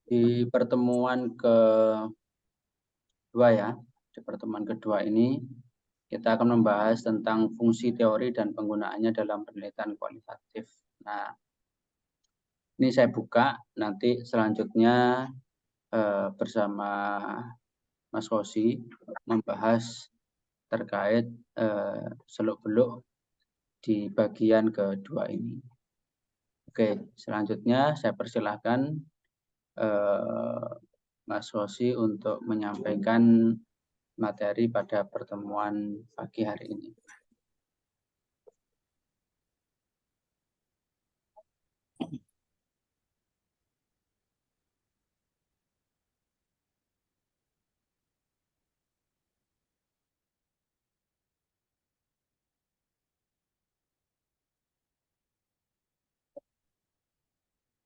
Di pertemuan kedua ya, di pertemuan kedua ini kita akan membahas tentang fungsi teori dan penggunaannya dalam penelitian kualitatif. Nah, ini saya buka, nanti selanjutnya bersama Mas Rosi membahas terkait seluk-beluk di bagian kedua ini. Oke, selanjutnya saya persilahkan Mas Rosi untuk menyampaikan materi pada pertemuan pagi hari ini.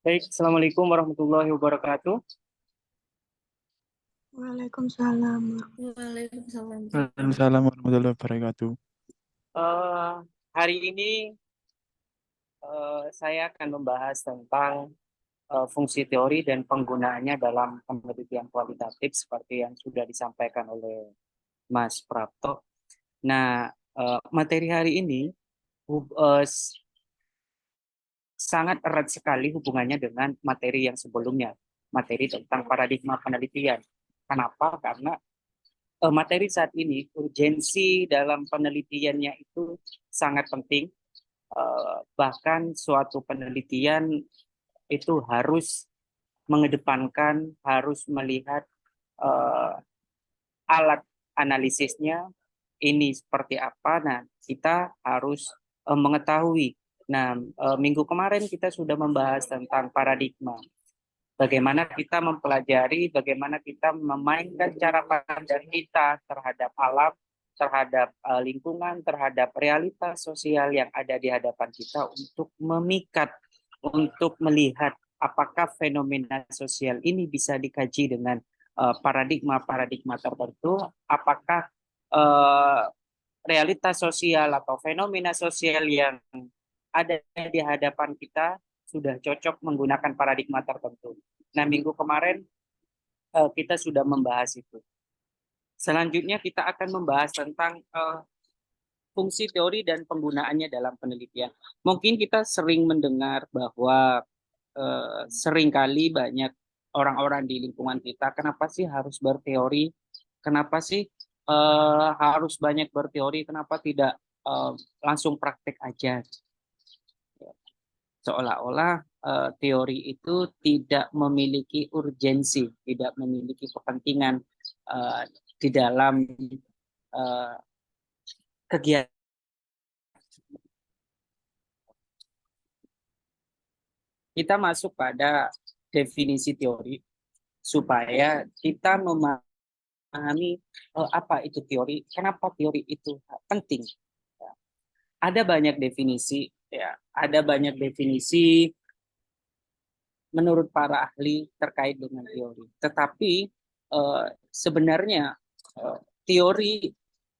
Baik, Assalamualaikum warahmatullahi wabarakatuh. Waalaikumsalam. Waalaikumsalam warahmatullahi wabarakatuh. Hari ini saya akan membahas tentang fungsi teori dan penggunaannya dalam penelitian kualitatif seperti yang sudah disampaikan oleh Mas Prapto. Nah, materi hari ini sangat erat sekali hubungannya dengan materi yang sebelumnya, materi tentang paradigma penelitian. Kenapa? Karena materi saat ini, urgensi dalam penelitiannya itu sangat penting. Bahkan suatu penelitian itu harus mengedepankan, harus melihat alat analisisnya ini seperti apa. Nah, kita harus mengetahui. Nah, minggu kemarin kita sudah membahas tentang paradigma. Bagaimana kita mempelajari, bagaimana kita memainkan cara pandang kita terhadap alam, terhadap lingkungan, terhadap realitas sosial yang ada di hadapan kita untuk memikat, untuk melihat apakah fenomena sosial ini bisa dikaji dengan paradigma-paradigma tertentu, apakah realitas sosial atau fenomena sosial yang ada di hadapan kita sudah cocok menggunakan paradigma tertentu. Nah, minggu kemarin kita sudah membahas itu. Selanjutnya kita akan membahas tentang fungsi teori dan penggunaannya dalam penelitian. Mungkin kita sering mendengar bahwa seringkali banyak orang-orang di lingkungan kita, kenapa sih harus berteori? Kenapa sih harus banyak berteori? Kenapa tidak langsung praktek aja? Seolah-olah teori itu tidak memiliki urgensi, tidak memiliki kepentingan di dalam kegiatan. Kita masuk pada definisi teori supaya kita memahami apa itu teori, kenapa teori itu penting. Ada banyak definisi, ya, ada banyak definisi menurut para ahli terkait dengan teori. Tetapi sebenarnya teori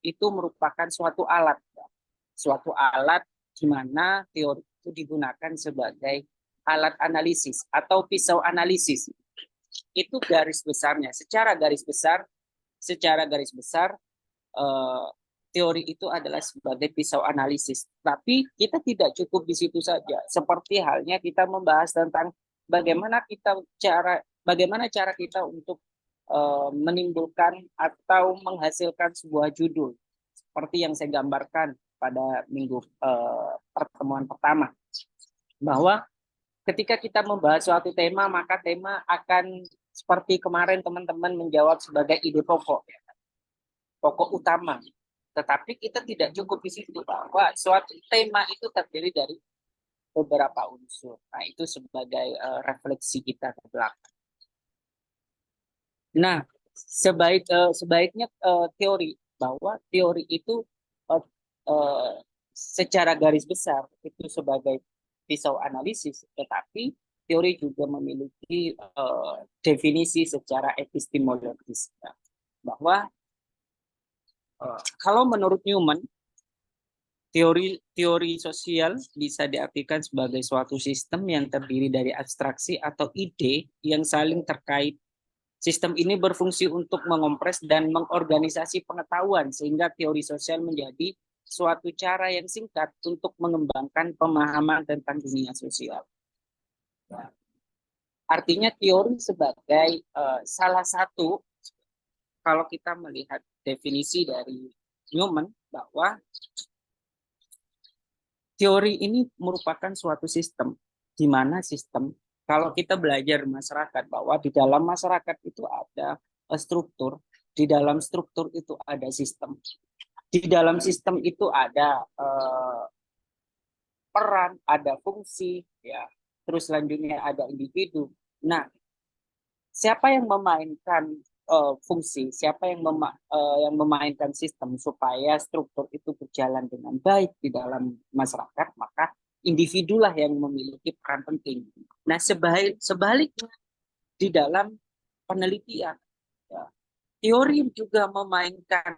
itu merupakan suatu alat di mana teori itu digunakan sebagai alat analisis atau pisau analisis. Itu garis besarnya. Secara garis besar, teori itu adalah sebagai pisau analisis. Tapi kita tidak cukup di situ saja. Seperti halnya kita membahas tentang bagaimana cara kita untuk menimbulkan atau menghasilkan sebuah judul. Seperti yang saya gambarkan pada minggu pertemuan pertama. Bahwa ketika kita membahas suatu tema, maka tema akan seperti kemarin teman-teman menjawab sebagai ide pokok utama. Tetapi kita tidak cukup di situ, bahwa suatu tema itu terdiri dari beberapa unsur. Nah, itu sebagai refleksi kita ke belakang. Nah, sebaiknya teori, bahwa teori itu secara garis besar itu sebagai pisau analisis, tetapi teori juga memiliki definisi secara epistemologis, bahwa kalau menurut Newman, Teori sosial bisa diartikan sebagai suatu sistem yang terdiri dari abstraksi atau ide yang saling terkait. Sistem ini berfungsi untuk mengompres dan mengorganisasi pengetahuan sehingga teori sosial menjadi suatu cara yang singkat untuk mengembangkan pemahaman tentang dunia sosial. Artinya teori sebagai salah satu, kalau kita melihat definisi dari Newman, bahwa teori ini merupakan suatu sistem, di mana sistem, kalau kita belajar masyarakat, bahwa di dalam masyarakat itu ada struktur, di dalam struktur itu ada sistem, di dalam sistem itu ada peran, ada fungsi, ya, terus selanjutnya ada individu. Nah, siapa yang memainkan fungsi, siapa yang memainkan sistem supaya struktur itu berjalan dengan baik di dalam masyarakat, maka individulah yang memiliki peran penting. Nah, sebaliknya di dalam penelitian, ya, teori juga memainkan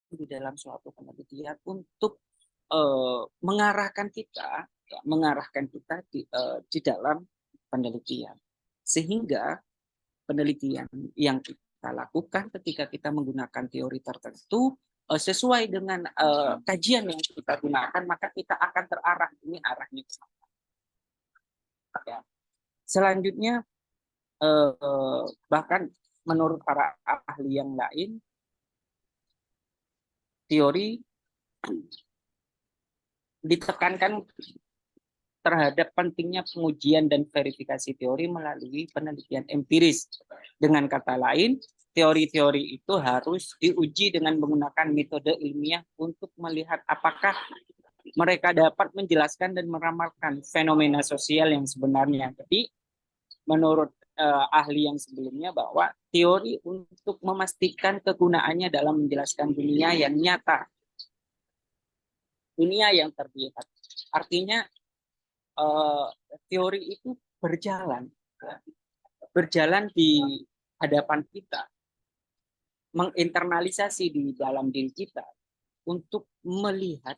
di dalam suatu penelitian untuk mengarahkan kita, ya, di dalam penelitian, sehingga penelitian yang kita lakukan ketika kita menggunakan teori tertentu sesuai dengan kajian yang kita gunakan, maka kita akan terarah, ini arahnya ke sana. Ya. Selanjutnya bahkan menurut para ahli yang lain, teori ditekankan terhadap pentingnya pengujian dan verifikasi teori melalui penelitian empiris. Dengan kata lain, teori-teori itu harus diuji dengan menggunakan metode ilmiah untuk melihat apakah mereka dapat menjelaskan dan meramalkan fenomena sosial yang sebenarnya. Jadi, menurut ahli yang sebelumnya, bahwa teori untuk memastikan kegunaannya dalam menjelaskan dunia yang nyata, dunia yang terlihat. Artinya teori itu berjalan di hadapan kita, menginternalisasi di dalam diri kita untuk melihat,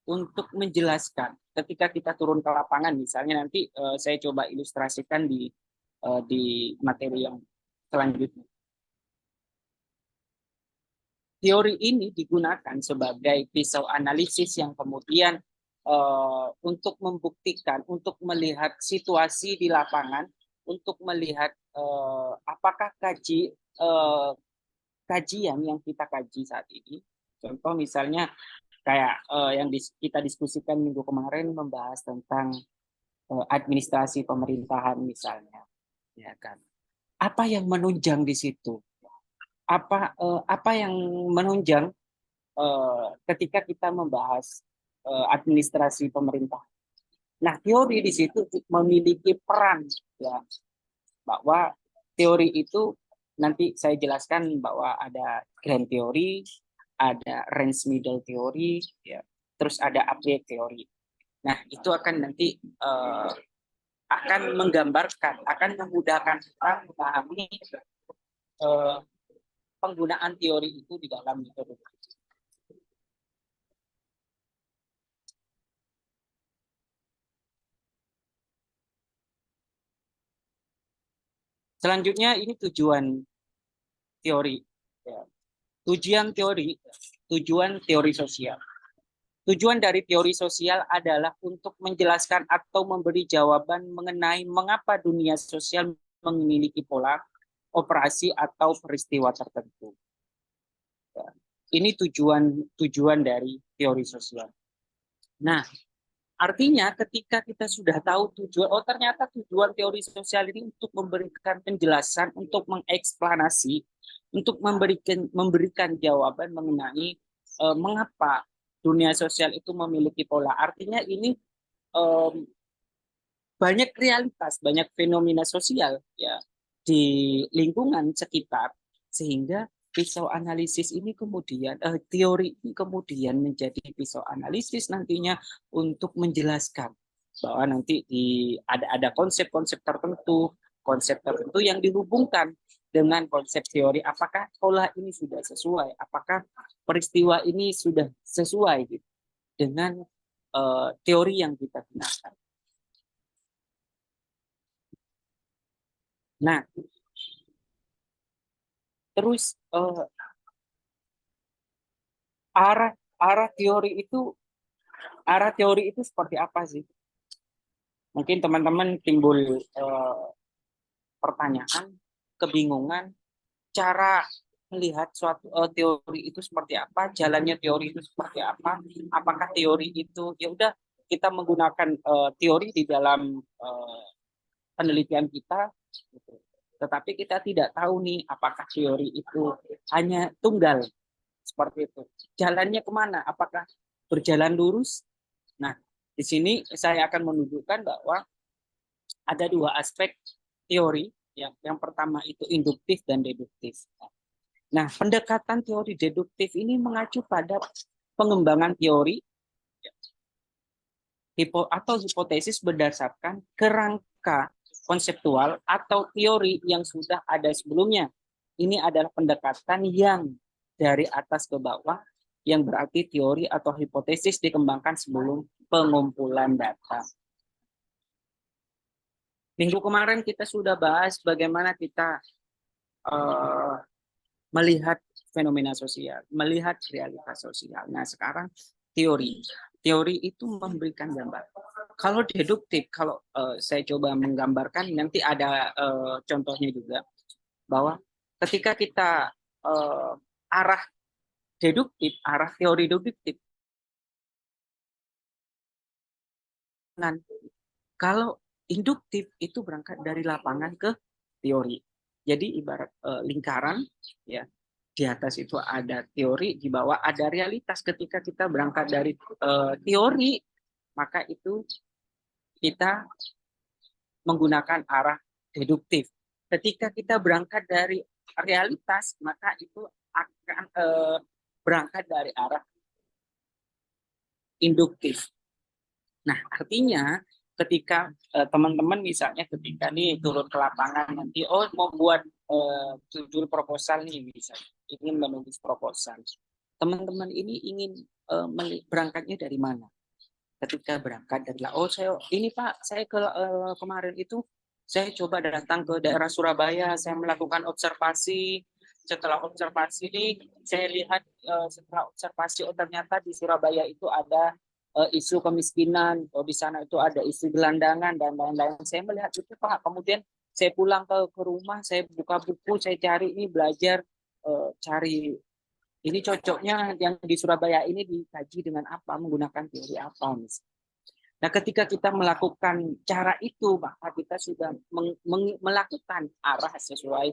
untuk menjelaskan. Ketika kita turun ke lapangan, misalnya nanti saya coba ilustrasikan di materi yang selanjutnya. Teori ini digunakan sebagai pisau analisis yang kemudian untuk membuktikan, untuk melihat situasi di lapangan, untuk melihat apakah kajian yang kita kaji saat ini. Contoh misalnya kayak yang kita diskusikan minggu kemarin membahas tentang administrasi pemerintahan misalnya, ya kan? Apa yang menunjang di situ? Apa yang menunjang ketika kita membahas administrasi pemerintah? Nah, teori di situ memiliki peran, ya, bahwa teori itu nanti saya jelaskan bahwa ada grand theory, ada range middle theory, ya, terus ada applied theory. Nah, itu akan nanti akan menggambarkan, akan memudahkan kita memahami penggunaan teori itu di dalam metode. Selanjutnya ini tujuan teori. Ya. Tujuan teori sosial. Tujuan dari teori sosial adalah untuk menjelaskan atau memberi jawaban mengenai mengapa dunia sosial memiliki pola operasi atau peristiwa tertentu. Ya. Ini tujuan dari teori sosial. Nah, artinya ketika kita sudah tahu tujuan, oh ternyata tujuan teori sosial ini untuk memberikan penjelasan, untuk mengeksplanasi, untuk memberikan jawaban mengenai mengapa dunia sosial itu memiliki pola. Artinya ini banyak realitas, banyak fenomena sosial, ya, di lingkungan sekitar, sehingga pisau analisis ini kemudian teori ini kemudian menjadi pisau analisis nantinya untuk menjelaskan bahwa nanti ada konsep-konsep tertentu yang dihubungkan dengan konsep teori, apakah pola ini sudah sesuai, apakah peristiwa ini sudah sesuai gitu, dengan teori yang kita gunakan. Nah, terus arah arah teori itu seperti apa sih? Mungkin teman-teman timbul pertanyaan, kebingungan, cara melihat suatu teori itu seperti apa, jalannya teori itu seperti apa, apakah teori itu ya udah kita menggunakan teori di dalam penelitian kita, gitu. Tetapi kita tidak tahu nih apakah teori itu hanya tunggal seperti itu. Jalannya kemana? Apakah berjalan lurus? Nah, di sini saya akan menunjukkan bahwa ada dua aspek teori. Yang pertama itu induktif dan deduktif. Nah, pendekatan teori deduktif ini mengacu pada pengembangan teori atau hipotesis berdasarkan kerangka konseptual atau teori yang sudah ada sebelumnya. Ini adalah pendekatan yang dari atas ke bawah, yang berarti teori atau hipotesis dikembangkan sebelum pengumpulan data. Minggu kemarin kita sudah bahas bagaimana kita melihat fenomena sosial, melihat realitas sosial. Nah, sekarang teori. Teori itu memberikan gambar. Kalau deduktif, kalau saya coba menggambarkan, nanti ada contohnya juga, bahwa ketika kita arah deduktif, arah teori deduktif, kalau induktif itu berangkat dari lapangan ke teori. Jadi ibarat lingkaran, ya, di atas itu ada teori, di bawah ada realitas. Ketika kita berangkat dari teori, maka itu kita menggunakan arah deduktif. Ketika kita berangkat dari realitas, maka itu akan berangkat dari arah induktif. Nah, artinya ketika teman-teman misalnya ketika nih turun ke lapangan nanti, mau buat judul proposal nih, misalnya ingin menulis proposal, teman-teman ini ingin berangkatnya dari mana? Ketika berangkat dari saya ini Pak, saya kemarin itu saya coba datang ke daerah Surabaya, saya melakukan observasi. Setelah observasi ini saya lihat setelah observasi ternyata di Surabaya itu ada isu kemiskinan, di sana itu ada isu gelandangan dan lain-lain. Saya melihat itu Pak, kemudian saya pulang ke rumah, saya buka buku, saya cari ini, belajar, cari ini cocoknya yang di Surabaya ini dikaji dengan apa, menggunakan teori apa misalnya. Nah, ketika kita melakukan cara itu, maka kita sudah melakukan arah sesuai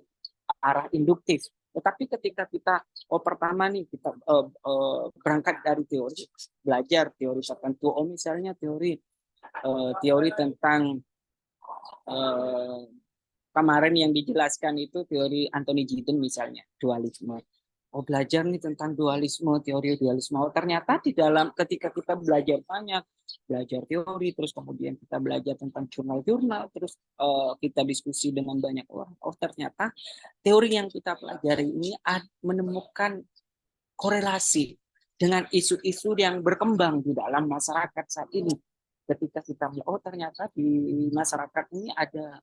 arah induktif. Tetapi ketika kita pertama nih kita berangkat dari teori, belajar teori tertentu, misalnya teori tentang kemarin yang dijelaskan itu teori Anthony Giddens misalnya, dualisme. Belajar nih tentang dualisme, teori dualisme. Ternyata di dalam ketika kita belajar banyak, belajar teori, terus kemudian kita belajar tentang jurnal-jurnal, terus kita diskusi dengan banyak orang. Ternyata teori yang kita pelajari ini menemukan korelasi dengan isu-isu yang berkembang di dalam masyarakat saat ini. Ketika kita ternyata di masyarakat ini ada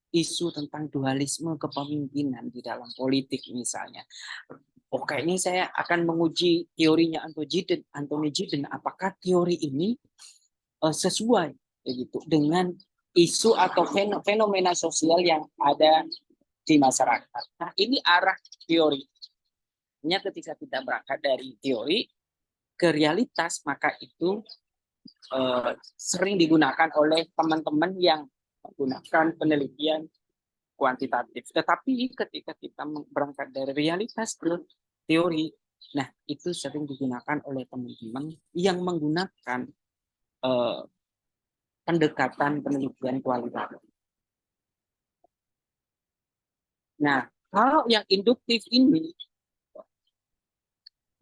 isu tentang dualisme kepemimpinan di dalam politik misalnya. Ini saya akan menguji teorinya Anthony Giddens. Apakah teori ini sesuai begitu dengan isu atau fenomena sosial yang ada di masyarakat. Nah, ini arah teori. Ketika kita berangkat dari teori ke realitas, maka itu sering digunakan oleh teman-teman yang menggunakan penelitian kuantitatif. Tetapi ketika kita berangkat dari realitas ke teori, nah itu sering digunakan oleh teman-teman yang menggunakan pendekatan penelitian kualitatif. Nah, kalau yang induktif ini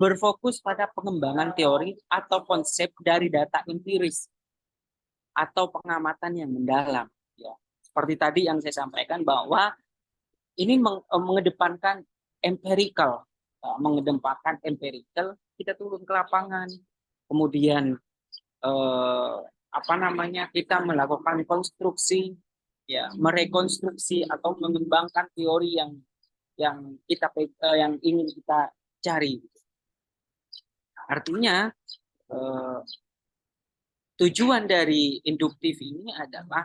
berfokus pada pengembangan teori atau konsep dari data empiris atau pengamatan yang mendalam. Ya. Seperti tadi yang saya sampaikan bahwa ini mengedepankan empirical, mengedepankan empirical, kita turun ke lapangan, kemudian apa namanya, kita melakukan konstruksi, ya, merekonstruksi atau mengembangkan teori yang yang ingin kita cari. Artinya tujuan dari induktif ini adalah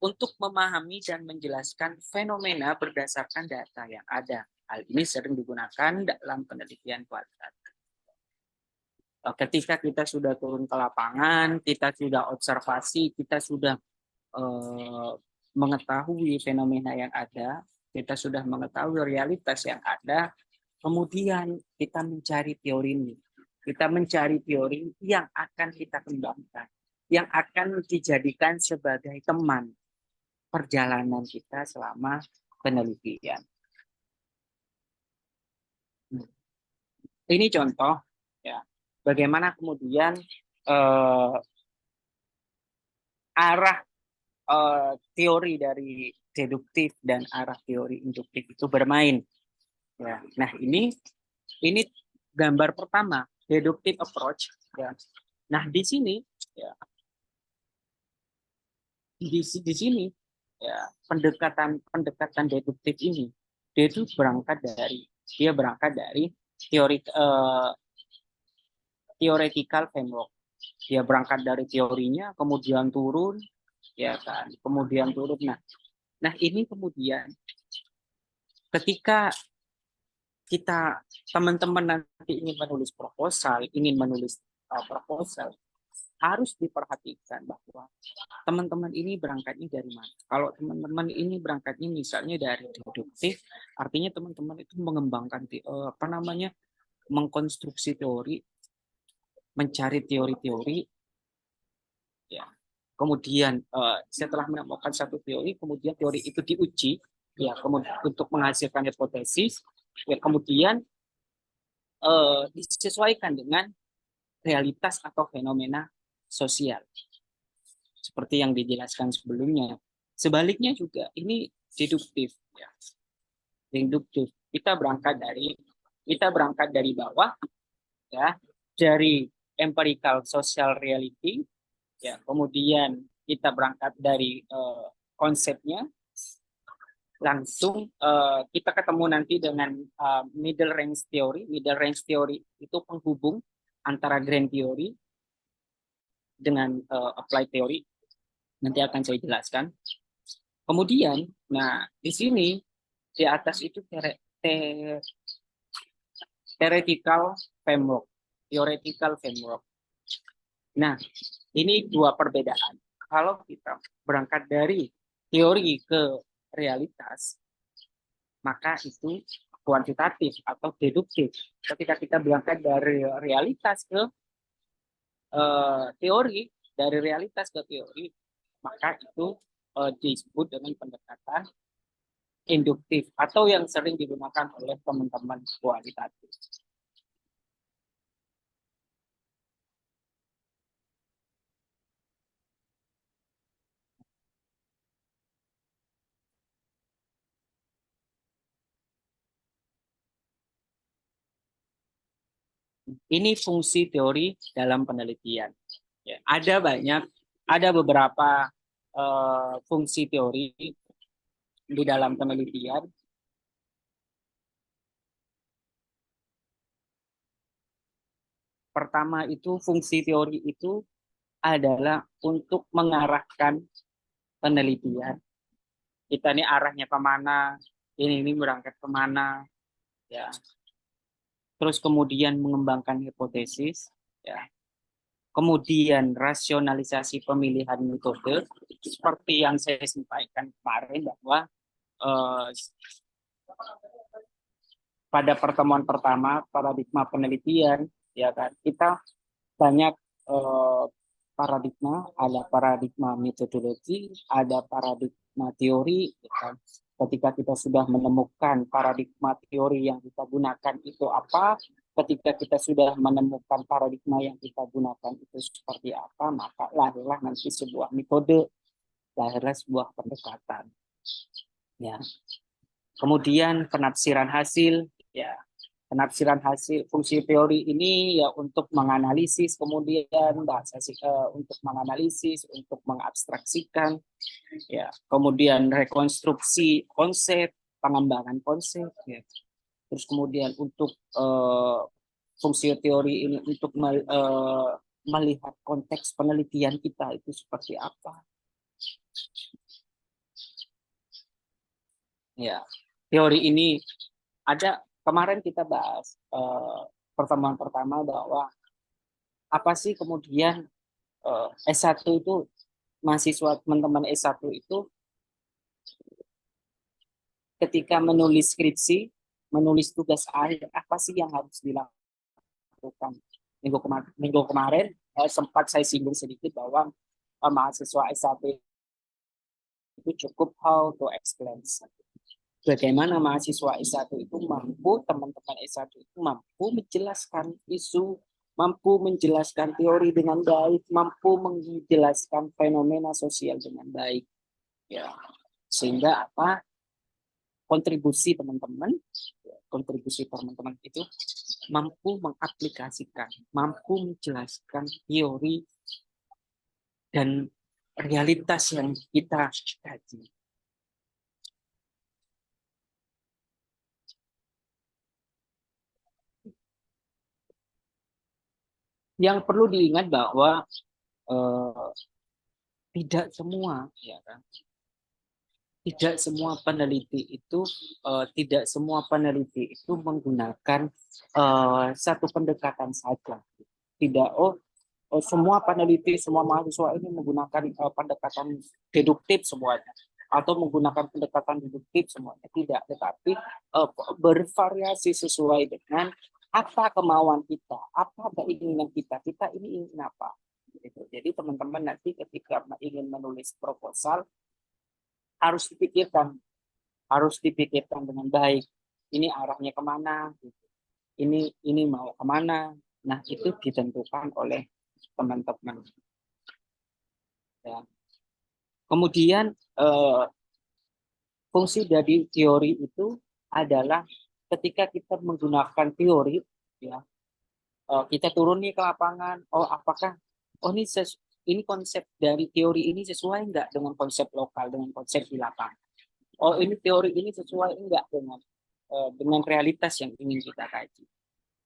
untuk memahami dan menjelaskan fenomena berdasarkan data yang ada. Hal ini sering digunakan dalam penelitian kualitatif. Ketika kita sudah turun ke lapangan, kita sudah observasi, kita sudah mengetahui fenomena yang ada, kita sudah mengetahui realitas yang ada, kemudian kita mencari teori ini. Kita mencari teori yang akan kita kembangkan, yang akan dijadikan sebagai teman perjalanan kita selama penelitian. Ini contoh, ya, bagaimana kemudian arah teori dari deduktif dan arah teori induktif itu bermain. Ya, nah ini gambar pertama, deductive approach. Ya. Nah di sini, ya, di sini, ya, pendekatan deduktif ini, dia berangkat dari teori theoretical framework. Dia berangkat dari teorinya, kemudian turun, ya kan, kemudian turun. Nah ini kemudian ketika kita, teman-teman nanti ingin menulis proposal, harus diperhatikan bahwa teman-teman ini berangkatnya dari mana. Kalau teman-teman ini berangkatnya misalnya dari deduktif, artinya teman-teman itu mengembangkan mengkonstruksi teori, mencari teori-teori, ya. Kemudian setelah menemukan satu teori, kemudian teori itu diuji, ya, kemudian untuk menghasilkan hipotesis, ya, kemudian disesuaikan dengan realitas atau fenomena sosial seperti yang dijelaskan sebelumnya. Sebaliknya juga ini deduktif, ya. Deduktif. Kita berangkat dari bawah, ya, dari empirical social reality, ya, kemudian kita berangkat dari konsepnya, langsung kita ketemu nanti dengan middle range theory. Middle range theory itu penghubung antara grand theory dengan applied theory. Nanti akan saya jelaskan. Kemudian, nah di sini di atas itu theoretical framework. Nah, ini dua perbedaan. Kalau kita berangkat dari teori ke realitas, maka itu kuantitatif atau deduktif. Ketika kita berangkat dari realitas ke teori, dari realitas ke teori, maka itu disebut dengan pendekatan induktif atau yang sering digunakan oleh teman-teman kualitatif. Ini fungsi teori dalam penelitian. Ya, ada beberapa fungsi teori di dalam penelitian. Pertama itu fungsi teori itu adalah untuk mengarahkan penelitian. Kita ini arahnya kemana, ini berangkat kemana, ya. Terus kemudian mengembangkan hipotesis, ya. Kemudian rasionalisasi pemilihan metode, seperti yang saya sampaikan kemarin bahwa pada pertemuan pertama paradigma penelitian, ya kan, kita banyak paradigma, ada paradigma metodologi, ada paradigma teori, ya kan. Ketika kita sudah menemukan paradigma teori yang kita gunakan itu apa, ketika kita sudah menemukan paradigma yang kita gunakan itu seperti apa, maka lahirlah nanti sebuah metode, lahirlah sebuah pendekatan. Ya. Kemudian penafsiran hasil, ya. Penafsiran hasil fungsi teori ini ya untuk menganalisis, kemudian untuk menganalisis, untuk mengabstraksikan, ya. Kemudian rekonstruksi konsep, pengembangan konsep, ya. Terus kemudian untuk fungsi teori ini untuk melihat konteks penelitian kita itu seperti apa. Ya, teori ini ada kemarin kita bahas pertemuan pertama bahwa apa sih kemudian S1 itu mahasiswa teman-teman S1 itu ketika menulis skripsi, menulis tugas akhir apa sih yang harus dilakukan. Minggu kemarin sempat saya singgung sedikit bahwa mahasiswa S1 itu cukup how to explain. Bagaimana mahasiswa S1 itu mampu, teman-teman S1 itu mampu menjelaskan isu, mampu menjelaskan teori dengan baik, mampu menjelaskan fenomena sosial dengan baik. Ya, sehingga apa? Kontribusi teman-teman itu mampu mengaplikasikan, mampu menjelaskan teori dan realitas yang kita kaji. Yang perlu diingat bahwa tidak semua, ya kan? Tidak semua peneliti itu menggunakan satu pendekatan saja. Tidak, semua peneliti, semua mahasiswa ini menggunakan pendekatan deduktif semuanya, atau menggunakan pendekatan deduktif semuanya. Tidak, tetapi bervariasi sesuai dengan apa kemauan kita, apa keinginan kita ini ingin apa. Jadi teman-teman nanti ketika ingin menulis proposal harus dipikirkan dengan baik. Ini arahnya kemana? Ini mau kemana? Nah, itu ditentukan oleh teman-teman. Ya. Kemudian fungsi dari teori itu adalah ketika kita menggunakan teori, ya, kita turun nih ke lapangan. Apakah ini konsep dari teori ini sesuai enggak dengan konsep lokal, dengan konsep di lapangan? Ini teori ini sesuai enggak dengan realitas yang ingin kita kaji.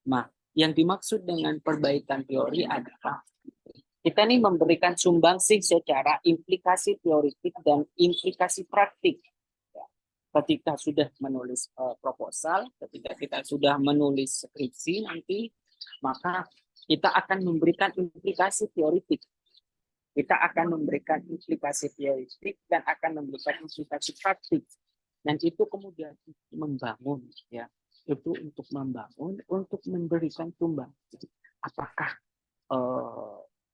Nah, yang dimaksud dengan perbaikan teori adalah kita ini memberikan sumbangsih secara implikasi teoritik dan implikasi praktik. Ketika sudah menulis proposal, ketika kita sudah menulis skripsi nanti, maka kita akan memberikan implikasi teoritik. Kita akan memberikan implikasi teoritik dan akan memberikan implikasi praktik. Dan itu kemudian membangun, ya, itu untuk membangun, untuk memberikan sumbangsi. Apakah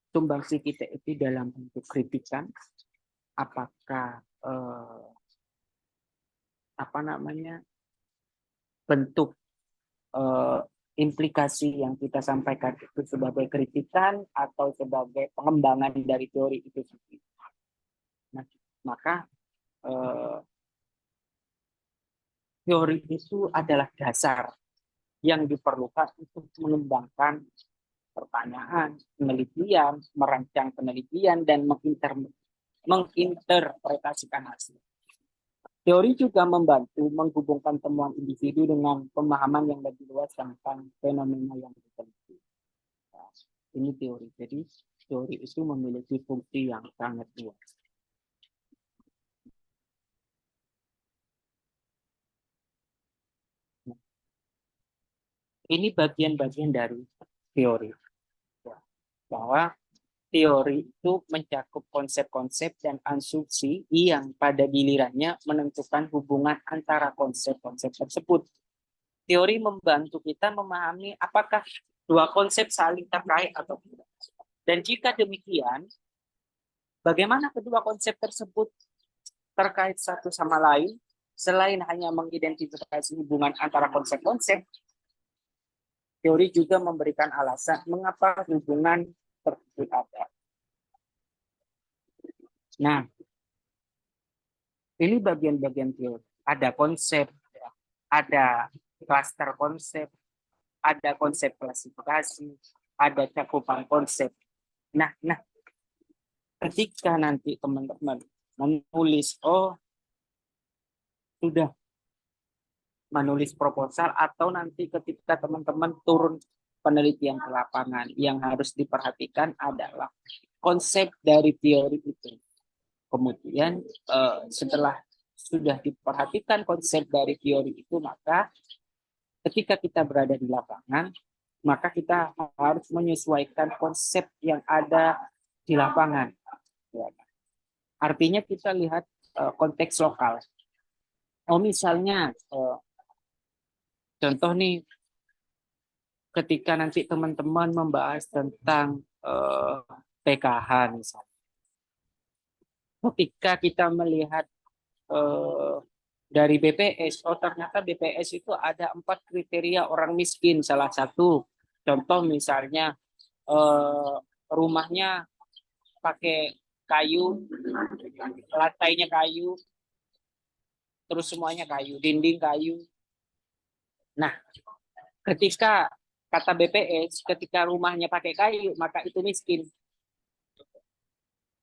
sumbangsi kita itu dalam bentuk kritikan? Apakah bentuk implikasi yang kita sampaikan itu sebagai kritikan atau sebagai pengembangan dari teori itu sendiri? Nah, maka teori itu adalah dasar yang diperlukan untuk mengembangkan pertanyaan, penelitian, merancang penelitian, dan menginterpretasikan hasil. Teori juga membantu menghubungkan temuan individu dengan pemahaman yang lebih luas tentang fenomena yang tertentu. Nah, ini teori. Jadi teori itu memiliki fungsi yang sangat luas. Nah, ini bagian-bagian dari teori. Bahwa teori itu mencakup konsep-konsep dan asumsi yang pada gilirannya menentukan hubungan antara konsep-konsep tersebut. Teori membantu kita memahami apakah dua konsep saling terkait atau tidak. Dan jika demikian, bagaimana kedua konsep tersebut terkait satu sama lain, selain hanya mengidentifikasi hubungan antara konsep-konsep, teori juga memberikan alasan mengapa hubungan tersebut ada. Nah, ini bagian-bagian teori. Ada konsep, ada klaster konsep, ada konsep klasifikasi, ada cakupan konsep. Nah, ketika nanti teman-teman menulis, sudah menulis proposal, atau nanti ketika teman-teman turun penelitian ke lapangan, yang harus diperhatikan adalah konsep dari teori itu. Kemudian setelah sudah diperhatikan konsep dari teori itu, maka ketika kita berada di lapangan, maka kita harus menyesuaikan konsep yang ada di lapangan. Artinya kita lihat konteks lokal. Misalnya contoh nih, ketika nanti teman-teman membahas tentang PKH misalnya. Ketika kita melihat dari BPS, ternyata BPS itu ada 4 kriteria orang miskin. Salah satu contoh misalnya rumahnya pakai kayu, lantainya kayu, terus semuanya kayu, dinding kayu. Nah, ketika kata BPS, ketika rumahnya pakai kayu, maka itu miskin.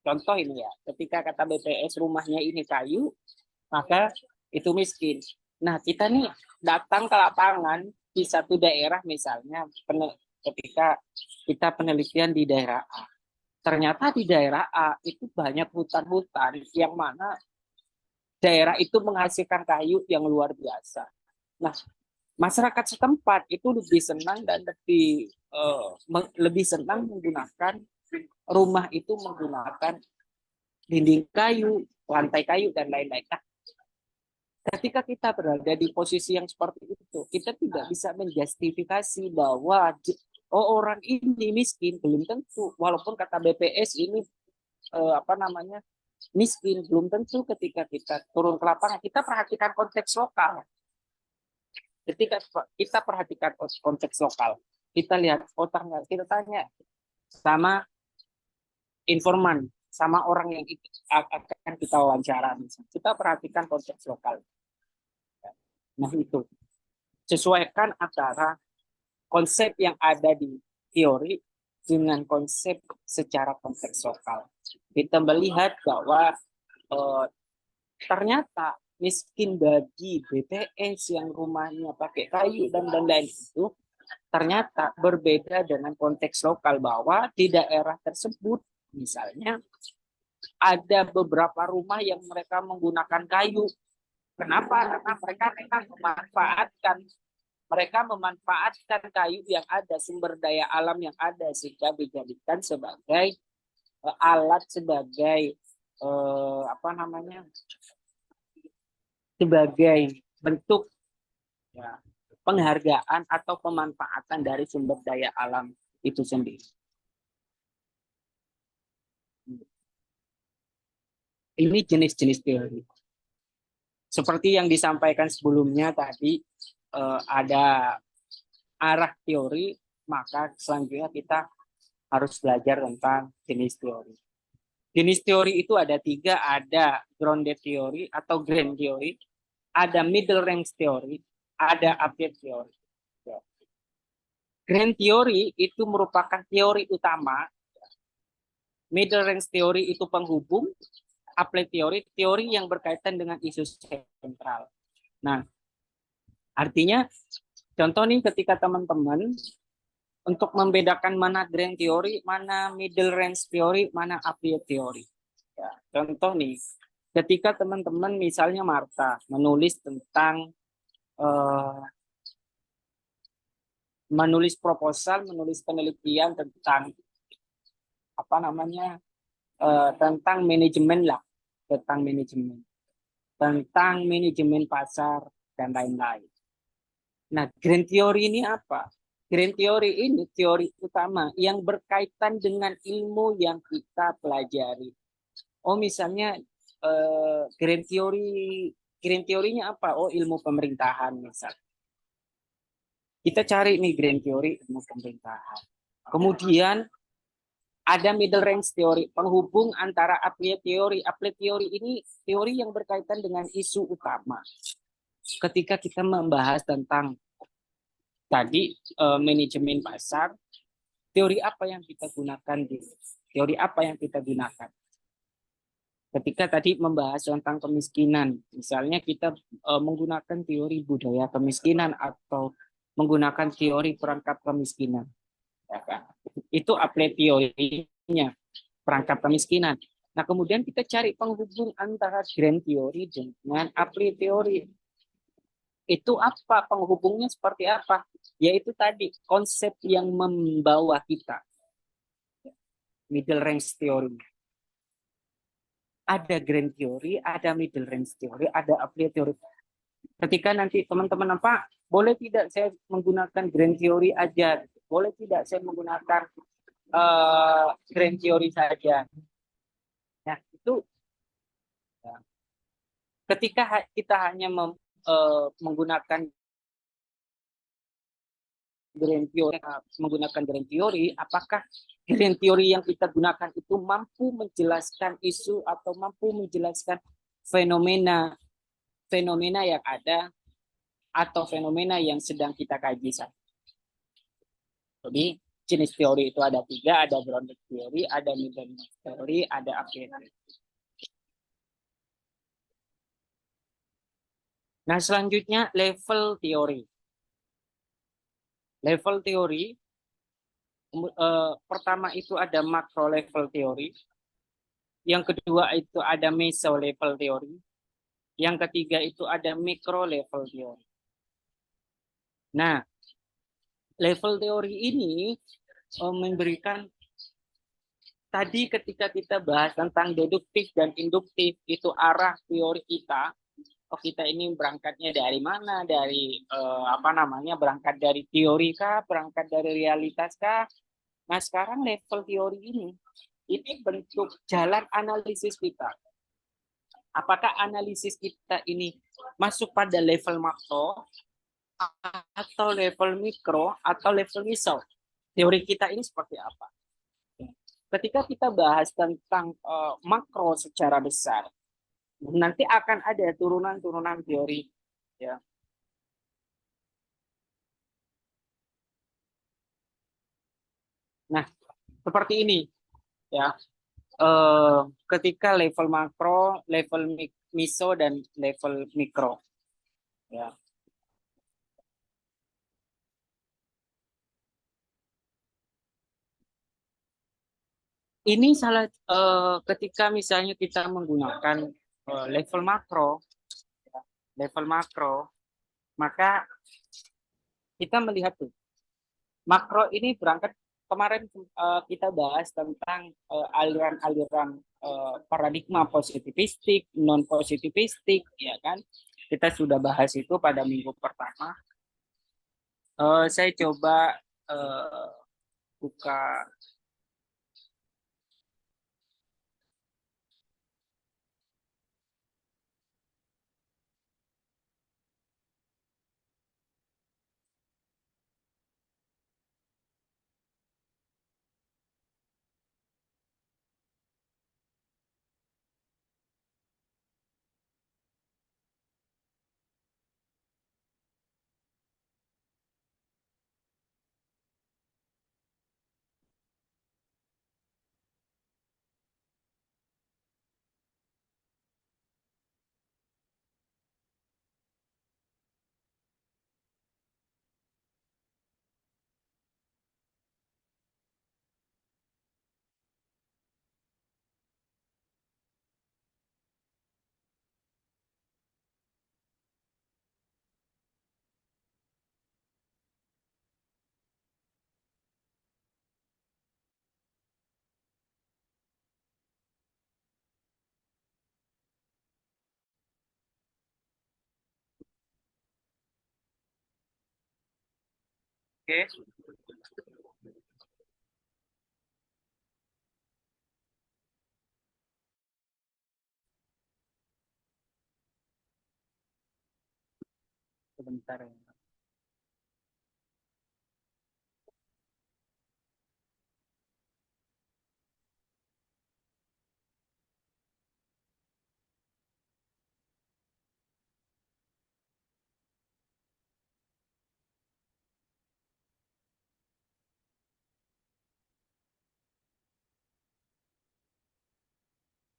Contoh ini ya, ketika kata BPS rumahnya ini kayu, maka itu miskin. Nah, kita nih datang ke lapangan di satu daerah misalnya, ketika kita penelitian di daerah A. Ternyata di daerah A itu banyak hutan-hutan yang mana daerah itu menghasilkan kayu yang luar biasa. Nah, masyarakat setempat itu lebih senang dan lebih senang menggunakan rumah itu menggunakan dinding kayu, lantai kayu, dan lain-lain. Nah, ketika kita berada di posisi yang seperti itu, kita tidak bisa menjustifikasi bahwa orang ini miskin, belum tentu. Walaupun kata BPS ini miskin, belum tentu. Ketika kita turun ke lapangan, kita perhatikan konteks lokal. Ketika kita perhatikan konteks lokal, kita lihat kita tanya sama informan, sama orang yang akan kita wawancara. Kita perhatikan konteks lokal. Nah, itu sesuaikan antara konsep yang ada di teori dengan konsep secara konteks lokal. Kita melihat bahwa ternyata miskin bagi BPS yang rumahnya pakai kayu dan lain-lain itu ternyata berbeda dengan konteks lokal, bahwa di daerah tersebut misalnya ada beberapa rumah yang mereka menggunakan kayu. Kenapa? Karena mereka memanfaatkan kayu yang ada, sumber daya alam yang ada, sehingga dijadikan sebagai alat, sebagai sebagai bentuk ya, penghargaan atau pemanfaatan dari sumber daya alam itu sendiri. Ini jenis-jenis teori. Seperti yang disampaikan sebelumnya tadi, ada arah teori, maka selanjutnya kita harus belajar tentang jenis teori. Jenis teori itu ada 3, ada grounded theory atau grand theory, ada middle range theory, ada applied theory. Grand theory itu merupakan teori utama, middle range theory itu penghubung, applied theory, teori yang berkaitan dengan isu sentral. Nah, artinya contoh nih, ketika teman-teman untuk membedakan mana grand theory, mana middle range theory, mana applied theory. Ya, contoh nih, ketika teman-teman misalnya Marta menulis tentang menulis proposal, menulis penelitian tentang tentang manajemen lah, tentang manajemen pasar dan lain-lain. Nah, grand theory ini apa? Grand theory ini teori utama yang berkaitan dengan ilmu yang kita pelajari. Misalnya grand theory-nya apa? Ilmu pemerintahan misalnya. Kita cari nih grand theory ilmu pemerintahan. Kemudian ada middle range teori, penghubung antara applied theory. Applied theory ini teori yang berkaitan dengan isu utama. ketika kita membahas tentang tadi manajemen pasar, teori apa yang kita gunakan di teori apa yang kita gunakan? Ketika tadi membahas tentang kemiskinan, misalnya kita menggunakan teori budaya kemiskinan atau menggunakan teori perangkap kemiskinan, ya kan? Itu apply teorinya perangkap kemiskinan. Nah, kemudian kita cari penghubung antara grand theory dengan apply teori. Itu apa? Penghubungnya seperti apa? Yaitu tadi konsep yang membawa kita middle range theory. Ada grand theory, ada middle range theory, ada apply theory. Ketika nanti teman-teman apa, boleh tidak saya menggunakan grand theory aja? Boleh tidak saya menggunakan grand theory saja? Nah, itu ya, ketika kita hanya menggunakan grand theory, menggunakan grand theory, apakah grand theory yang kita gunakan itu mampu menjelaskan isu atau mampu menjelaskan fenomena fenomena yang ada atau fenomena yang sedang kita kaji saat. Jadi jenis teori itu ada tiga, ada grounded theory, ada middle theory, ada applied theory. Nah, selanjutnya level teori. Level teori pertama itu ada macro level teori, yang kedua itu ada meso level teori, yang ketiga itu ada micro level teori. Nah, level teori ini memberikan tadi ketika kita bahas tentang deduktif dan induktif, itu arah teori kita. Oh, kita ini berangkatnya dari mana? Dari apa namanya? Berangkat dari teori kah? Berangkat dari realitas kah? Nah, sekarang level teori ini bentuk jalan analisis kita. Apakah analisis kita ini masuk pada level makro atau level mikro atau level meso? Teori kita ini seperti apa? Ketika kita bahas tentang makro secara besar, nanti akan ada turunan-turunan teori, ya. Nah, seperti ini, ya. Ketika level makro, level meso dan level mikro, ya. Ini salah ketika misalnya kita menggunakan level makro, ya, level makro, maka kita melihat tuh makro ini berangkat kemarin kita bahas tentang aliran-aliran paradigma positivistik, non positivistik, ya kan? Kita sudah bahas itu pada minggu pertama. Saya coba buka. Oke, sebentar ya.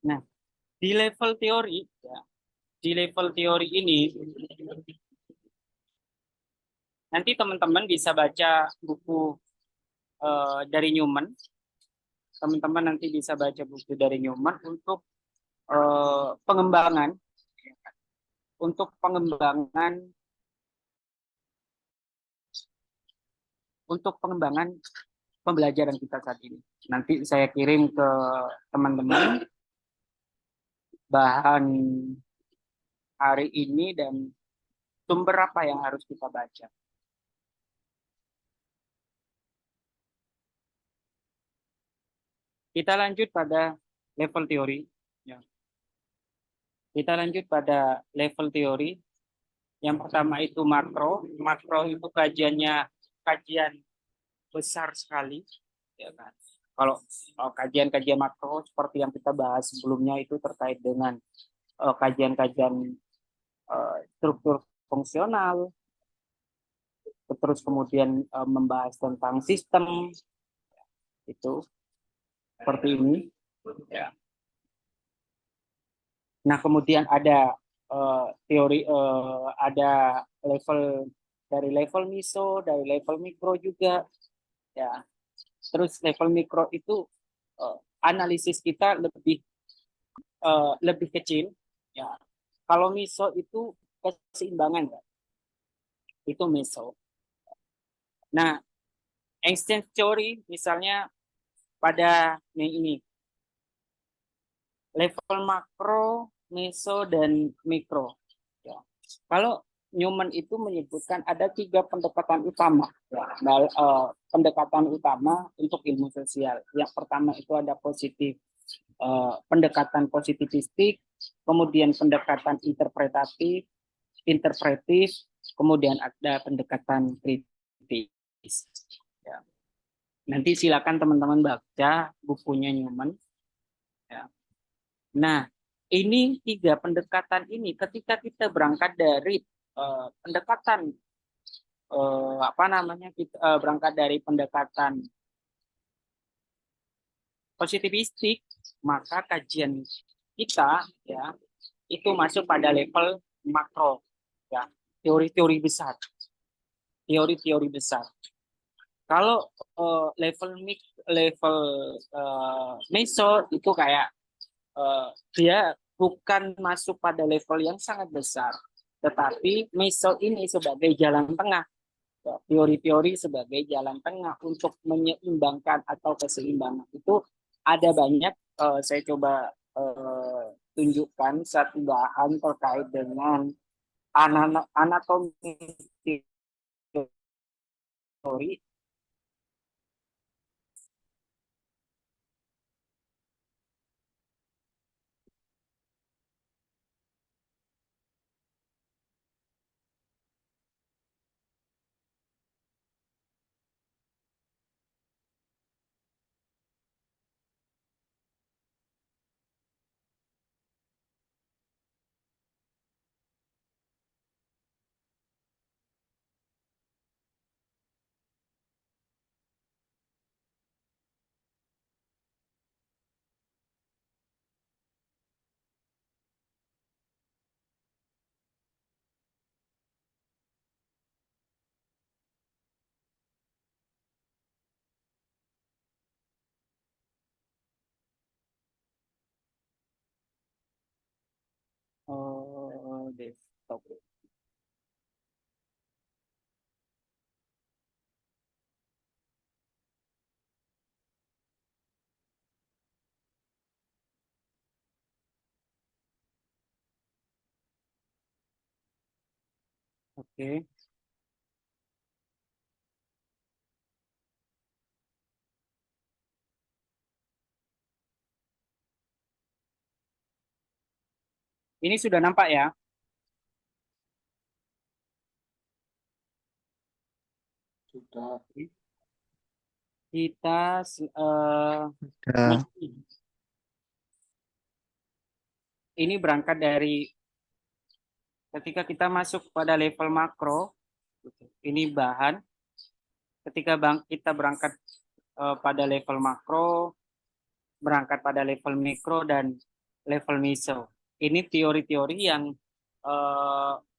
Nah, di level teori, ya, di level teori ini nanti teman-teman bisa baca buku dari Newman. Teman-teman nanti bisa baca buku dari Newman pengembangan, untuk pengembangan, pembelajaran kita saat ini. Nanti saya kirim ke teman-teman bahan hari ini dan sumber apa yang harus kita baca. Kita lanjut pada level teori. Ya. Kita lanjut pada level teori. Yang pertama itu makro. Makro itu kajian besar sekali. Ya kan? Kalau kajian-kajian makro seperti yang kita bahas sebelumnya itu terkait dengan kajian-kajian struktur fungsional, terus kemudian membahas tentang sistem, itu seperti ini. Ya. Nah, kemudian ada teori, ada level dari level miso, dari level mikro juga. Ya, terus level mikro itu analisis kita lebih kecil. Ya, kalau miso itu keseimbangan, kan? Itu miso. Nah, exchange theory misalnya pada ini level makro, meso, dan mikro. Ya. Kalau Newman itu menyebutkan ada 3 pendekatan utama. Ya. Pendekatan utama untuk ilmu sosial. Yang pertama itu ada pendekatan positivistik, kemudian pendekatan interpretif, kemudian ada pendekatan kritis. Ya. Nanti silakan teman-teman baca bukunya Newman. Ya. Nah, ini 3 pendekatan ini ketika kita berangkat dari pendekatan berangkat dari pendekatan positivistik, maka kajian kita ya itu masuk pada level makro, ya, teori-teori besar, teori-teori besar. Kalau level meso itu kayak dia bukan masuk pada level yang sangat besar, tetapi meso ini sebagai jalan tengah, teori-teori sebagai jalan tengah untuk menyeimbangkan atau keseimbangan itu ada banyak. Saya coba tunjukkan satu bahan terkait dengan anatomi teori. Desktop. Oke. Ini sudah nampak ya? Sudah. Kita Ya. ini berangkat dari ketika kita masuk pada level makro, ini bahan. Ketika kita berangkat pada level makro, berangkat pada level mikro, dan level meso. Ini teori-teori yang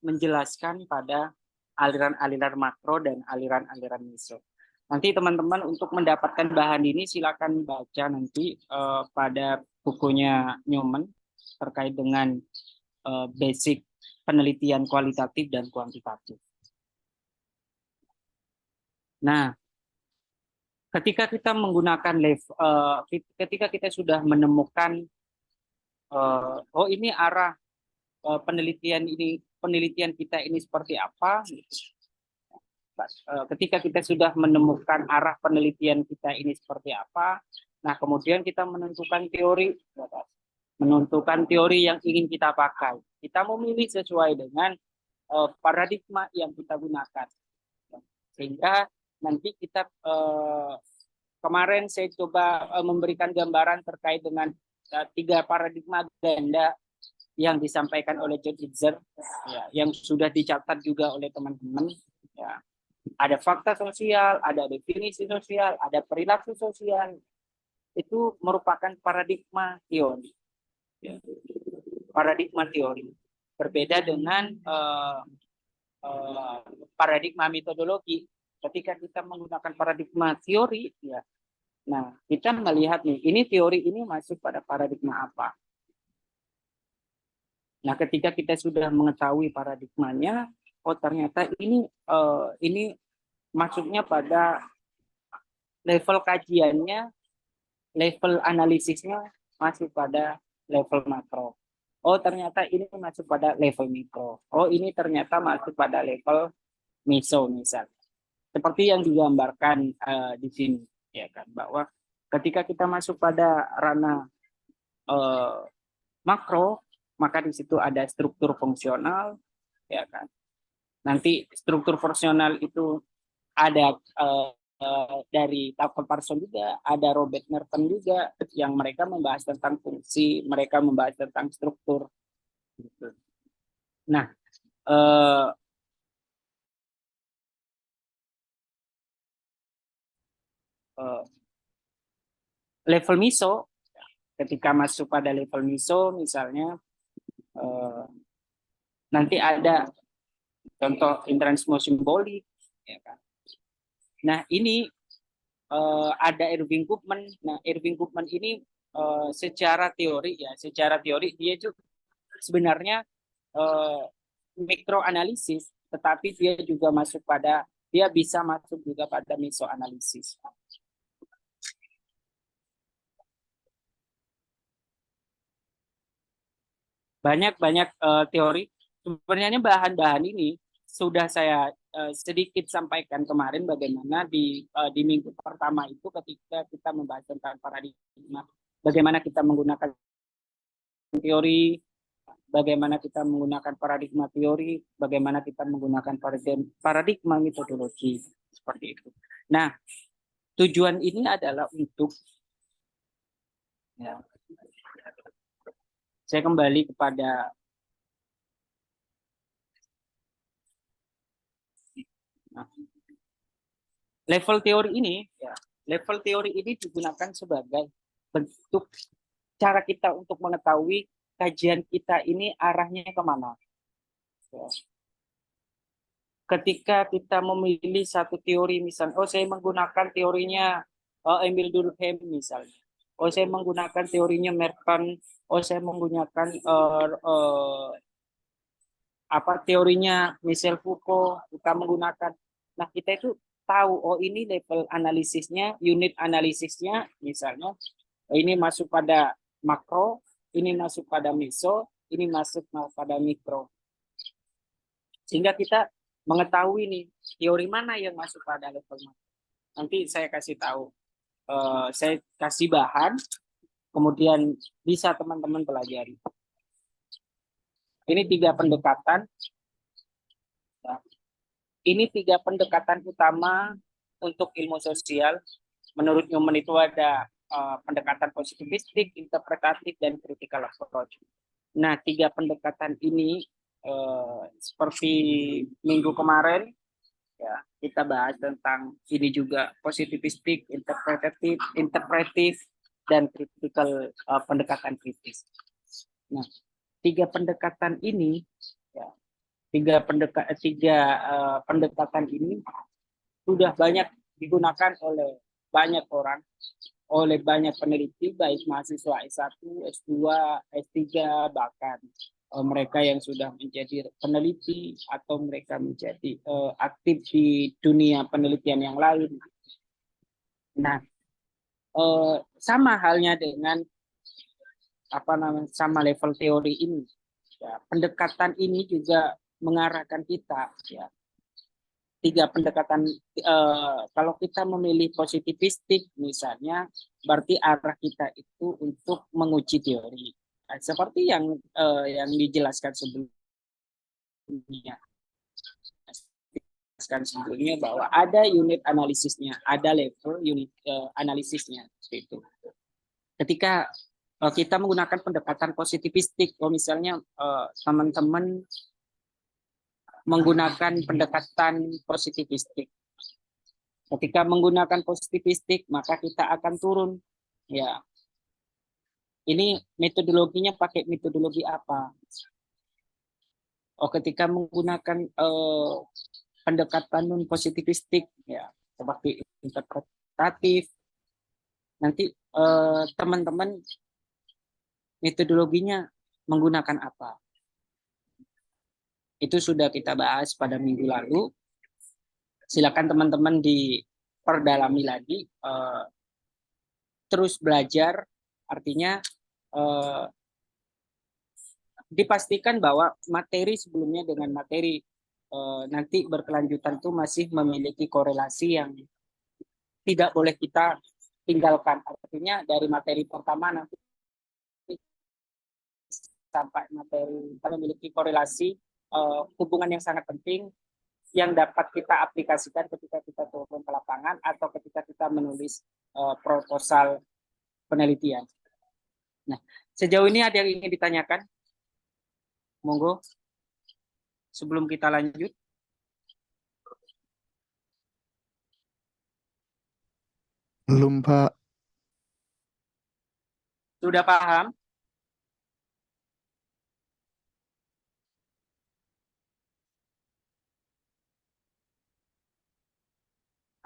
menjelaskan pada aliran-aliran makro dan aliran-aliran meso. Nanti teman-teman untuk mendapatkan bahan ini silakan baca nanti pada bukunya Newman terkait dengan basic penelitian kualitatif dan kuantitatif. Nah, ketika kita menggunakan ketika kita sudah menemukan oh ini arah penelitian kita ini seperti apa, ketika kita sudah menemukan arah penelitian kita ini seperti apa, nah kemudian kita menentukan teori yang ingin kita pakai. Kita memilih sesuai dengan paradigma yang kita gunakan. Sehingga nanti kita kemarin saya coba memberikan gambaran terkait dengan 3 paradigma ganda yang disampaikan oleh John Itzer, ya, yang sudah dicatat juga oleh teman-teman. Ya. Ada fakta sosial, ada definisi sosial, ada perilaku sosial. Itu merupakan paradigma teori. Ya. Paradigma teori. Berbeda dengan paradigma metodologi. Ketika kita menggunakan paradigma teori, ya, nah kita melihat nih, ini teori ini masuk pada paradigma apa. Nah, ketika kita sudah mengetahui paradigmanya, oh ternyata ini masuknya pada level kajiannya, level analisisnya masuk pada level makro. Oh ternyata ini masuk pada level mikro. Oh ini ternyata masuk pada level meso misalnya. Seperti yang digambarkan di sini, ya kan, bahwa ketika kita masuk pada ranah makro, maka di situ ada struktur fungsional, ya kan. Nanti struktur fungsional itu ada dari Tucker Parson juga, ada Robert Merton juga, yang mereka membahas tentang fungsi, mereka membahas tentang struktur. Nah, level miso, ketika masuk pada level miso, misalnya nanti ada contoh intransmo simbolik, ya kan. Nah ini ada Irving Goffman. Nah Irving Goffman ini secara teori dia itu sebenarnya mikroanalisis, tetapi dia bisa masuk juga pada mesoanalisis. Banyak teori. Sebenarnya bahan-bahan ini sudah saya sedikit sampaikan kemarin bagaimana di minggu pertama itu ketika kita membahas tentang paradigma, bagaimana kita menggunakan teori, bagaimana kita menggunakan paradigma teori, bagaimana kita menggunakan paradigma metodologi, seperti itu. Nah, tujuan ini adalah untuk ya, saya kembali kepada level teori ini, ya, level teori ini digunakan sebagai bentuk cara kita untuk mengetahui kajian kita ini arahnya kemana. Ya. Ketika kita memilih satu teori, misalnya, oh saya menggunakan teorinya Emil Durkheim misalnya, oh saya menggunakan teorinya Merton, oh saya menggunakan teorinya Michel Foucault, kita menggunakan. Nah kita itu tahu, oh ini level analisisnya, unit analisisnya, misalnya ini masuk pada makro, ini masuk pada meso, ini masuk pada mikro. Sehingga kita mengetahui nih teori mana yang masuk pada level makro. Nanti saya kasih tahu, saya kasih bahan, kemudian bisa teman-teman pelajari. Ini 3 pendekatan. Ini 3 pendekatan utama untuk ilmu sosial. Menurut Newman itu ada pendekatan positivistik, interpretatif, dan critical approach. Nah, 3 pendekatan ini seperti minggu kemarin, ya kita bahas tentang ini juga positivistik, interpretatif, dan critical pendekatan kritis. Nah, tiga pendekatan ini, ya, pendekatan ini sudah banyak digunakan oleh banyak orang, oleh banyak peneliti, baik mahasiswa S1, S2, S3, bahkan mereka yang sudah menjadi peneliti atau mereka menjadi aktif di dunia penelitian yang lain. Nah, sama halnya dengan sama level teori ini. Ya, pendekatan ini juga mengarahkan kita, ya, tiga pendekatan. Kalau kita memilih positivistik misalnya, berarti arah kita itu untuk menguji teori. Nah, seperti yang dijelaskan sebelumnya bahwa ada unit analisisnya, ada level unit analisisnya seperti itu. Ketika kita menggunakan pendekatan positivistik, kalau misalnya teman-teman menggunakan pendekatan positivistik. Ketika menggunakan positivistik, maka kita akan turun. Ya, ini metodologinya pakai metodologi apa? Oh, ketika menggunakan pendekatan non positivistik, ya, seperti interpretatif, nanti teman-teman metodologinya menggunakan apa? Itu sudah kita bahas pada minggu lalu. Silakan teman-teman diperdalami lagi, terus belajar, artinya dipastikan bahwa materi sebelumnya dengan materi nanti berkelanjutan itu masih memiliki korelasi yang tidak boleh kita tinggalkan. Artinya dari materi pertama nanti sampai materi kita memiliki korelasi hubungan yang sangat penting yang dapat kita aplikasikan ketika kita turun ke lapangan atau ketika kita menulis proposal penelitian. Nah, sejauh ini ada yang ingin ditanyakan? Monggo, sebelum kita lanjut. Belum, Pak. Sudah paham?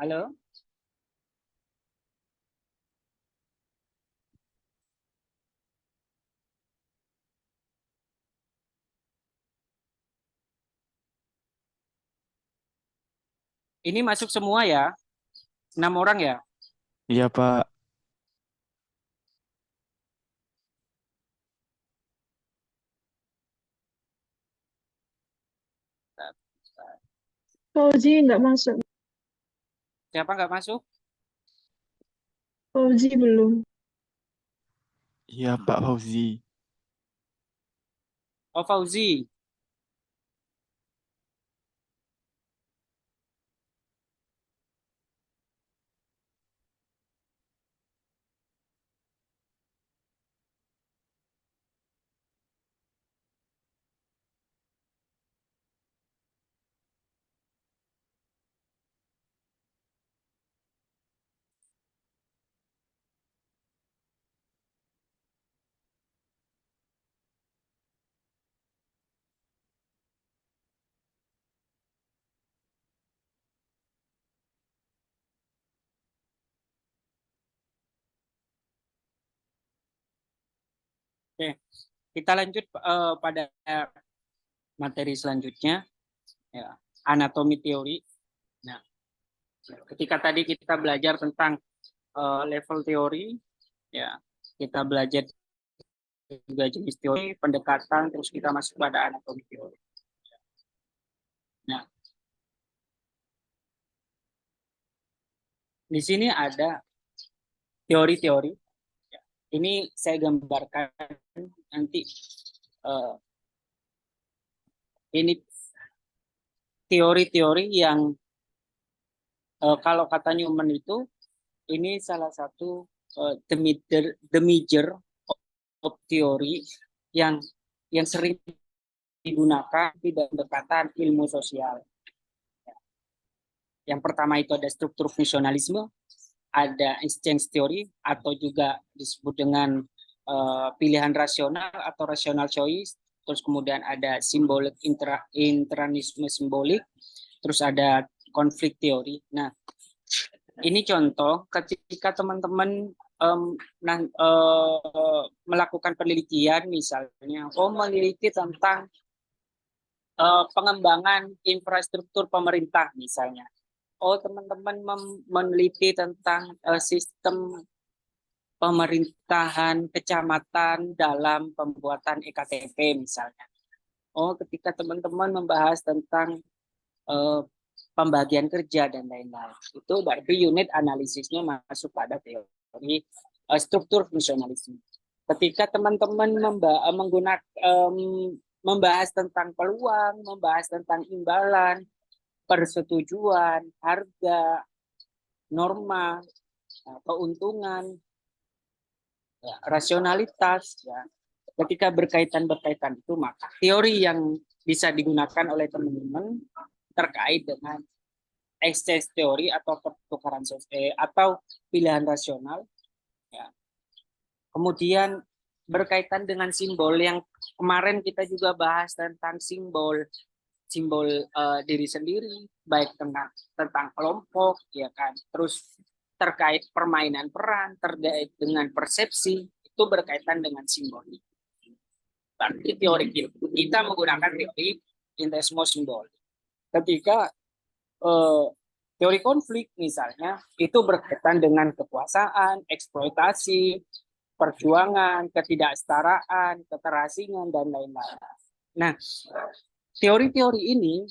Halo? Ini masuk semua ya? 6 orang ya? Iya, Pak. Fauzi nggak masuk. Siapa nggak masuk? Fauzi belum. Iya, Pak Fauzi. Oh, Fauzi. Oke, kita lanjut pada materi selanjutnya, ya, anatomi teori. Nah, ketika tadi kita belajar tentang level teori, ya, kita belajar juga jenis teori, pendekatan, terus kita masuk pada anatomi teori. Nah, di sini ada teori-teori. Ini saya gambarkan nanti. Ini teori-teori yang kalau kata Newman itu, ini salah satu the major of teori yang sering digunakan di pendekatan ilmu sosial. Yang pertama itu ada struktur fungsionalisme, ada exchange theory atau juga disebut dengan pilihan rasional atau rational choice, terus kemudian ada simbolik intranisme simbolik, terus ada konflik teori. Nah, ini contoh ketika teman-teman melakukan penelitian, misalnya, meneliti tentang pengembangan infrastruktur pemerintah, misalnya. Teman-teman meneliti tentang sistem pemerintahan kecamatan dalam pembuatan EKTP, misalnya. Ketika teman-teman membahas tentang pembagian kerja dan lain-lain, itu berarti unit analisisnya masuk pada teori struktur fungsionalisme. Ketika teman-teman membahas tentang peluang, membahas tentang imbalan, persetujuan, harga, norma, keuntungan, ya, rasionalitas, ya. Ketika berkaitan itu, maka teori yang bisa digunakan oleh teman-teman terkait dengan exchange teori atau pertukaran atau pilihan rasional, ya. Kemudian berkaitan dengan simbol yang kemarin kita juga bahas tentang simbol diri sendiri, baik tentang kelompok, ya kan. Terus terkait permainan peran, terkait dengan persepsi, itu berkaitan dengan simbol. Berarti teori kita menggunakan teori interisme simbol. Ketika teori konflik misalnya, itu berkaitan dengan kekuasaan, eksploitasi, perjuangan, ketidaksetaraan, keterasingan, dan lain-lain. Nah, teori-teori ini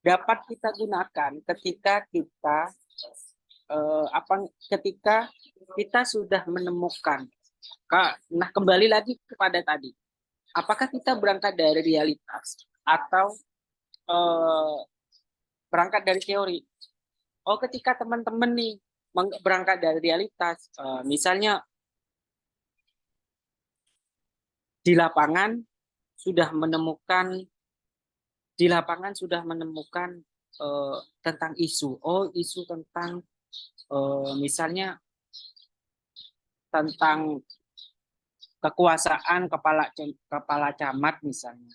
dapat kita gunakan ketika kita sudah menemukan. Nah, kembali lagi kepada tadi, apakah kita berangkat dari realitas atau berangkat dari teori? Ketika teman-teman nih berangkat dari realitas, misalnya di lapangan sudah menemukan tentang isu. Isu tentang misalnya tentang kekuasaan kepala camat, misalnya.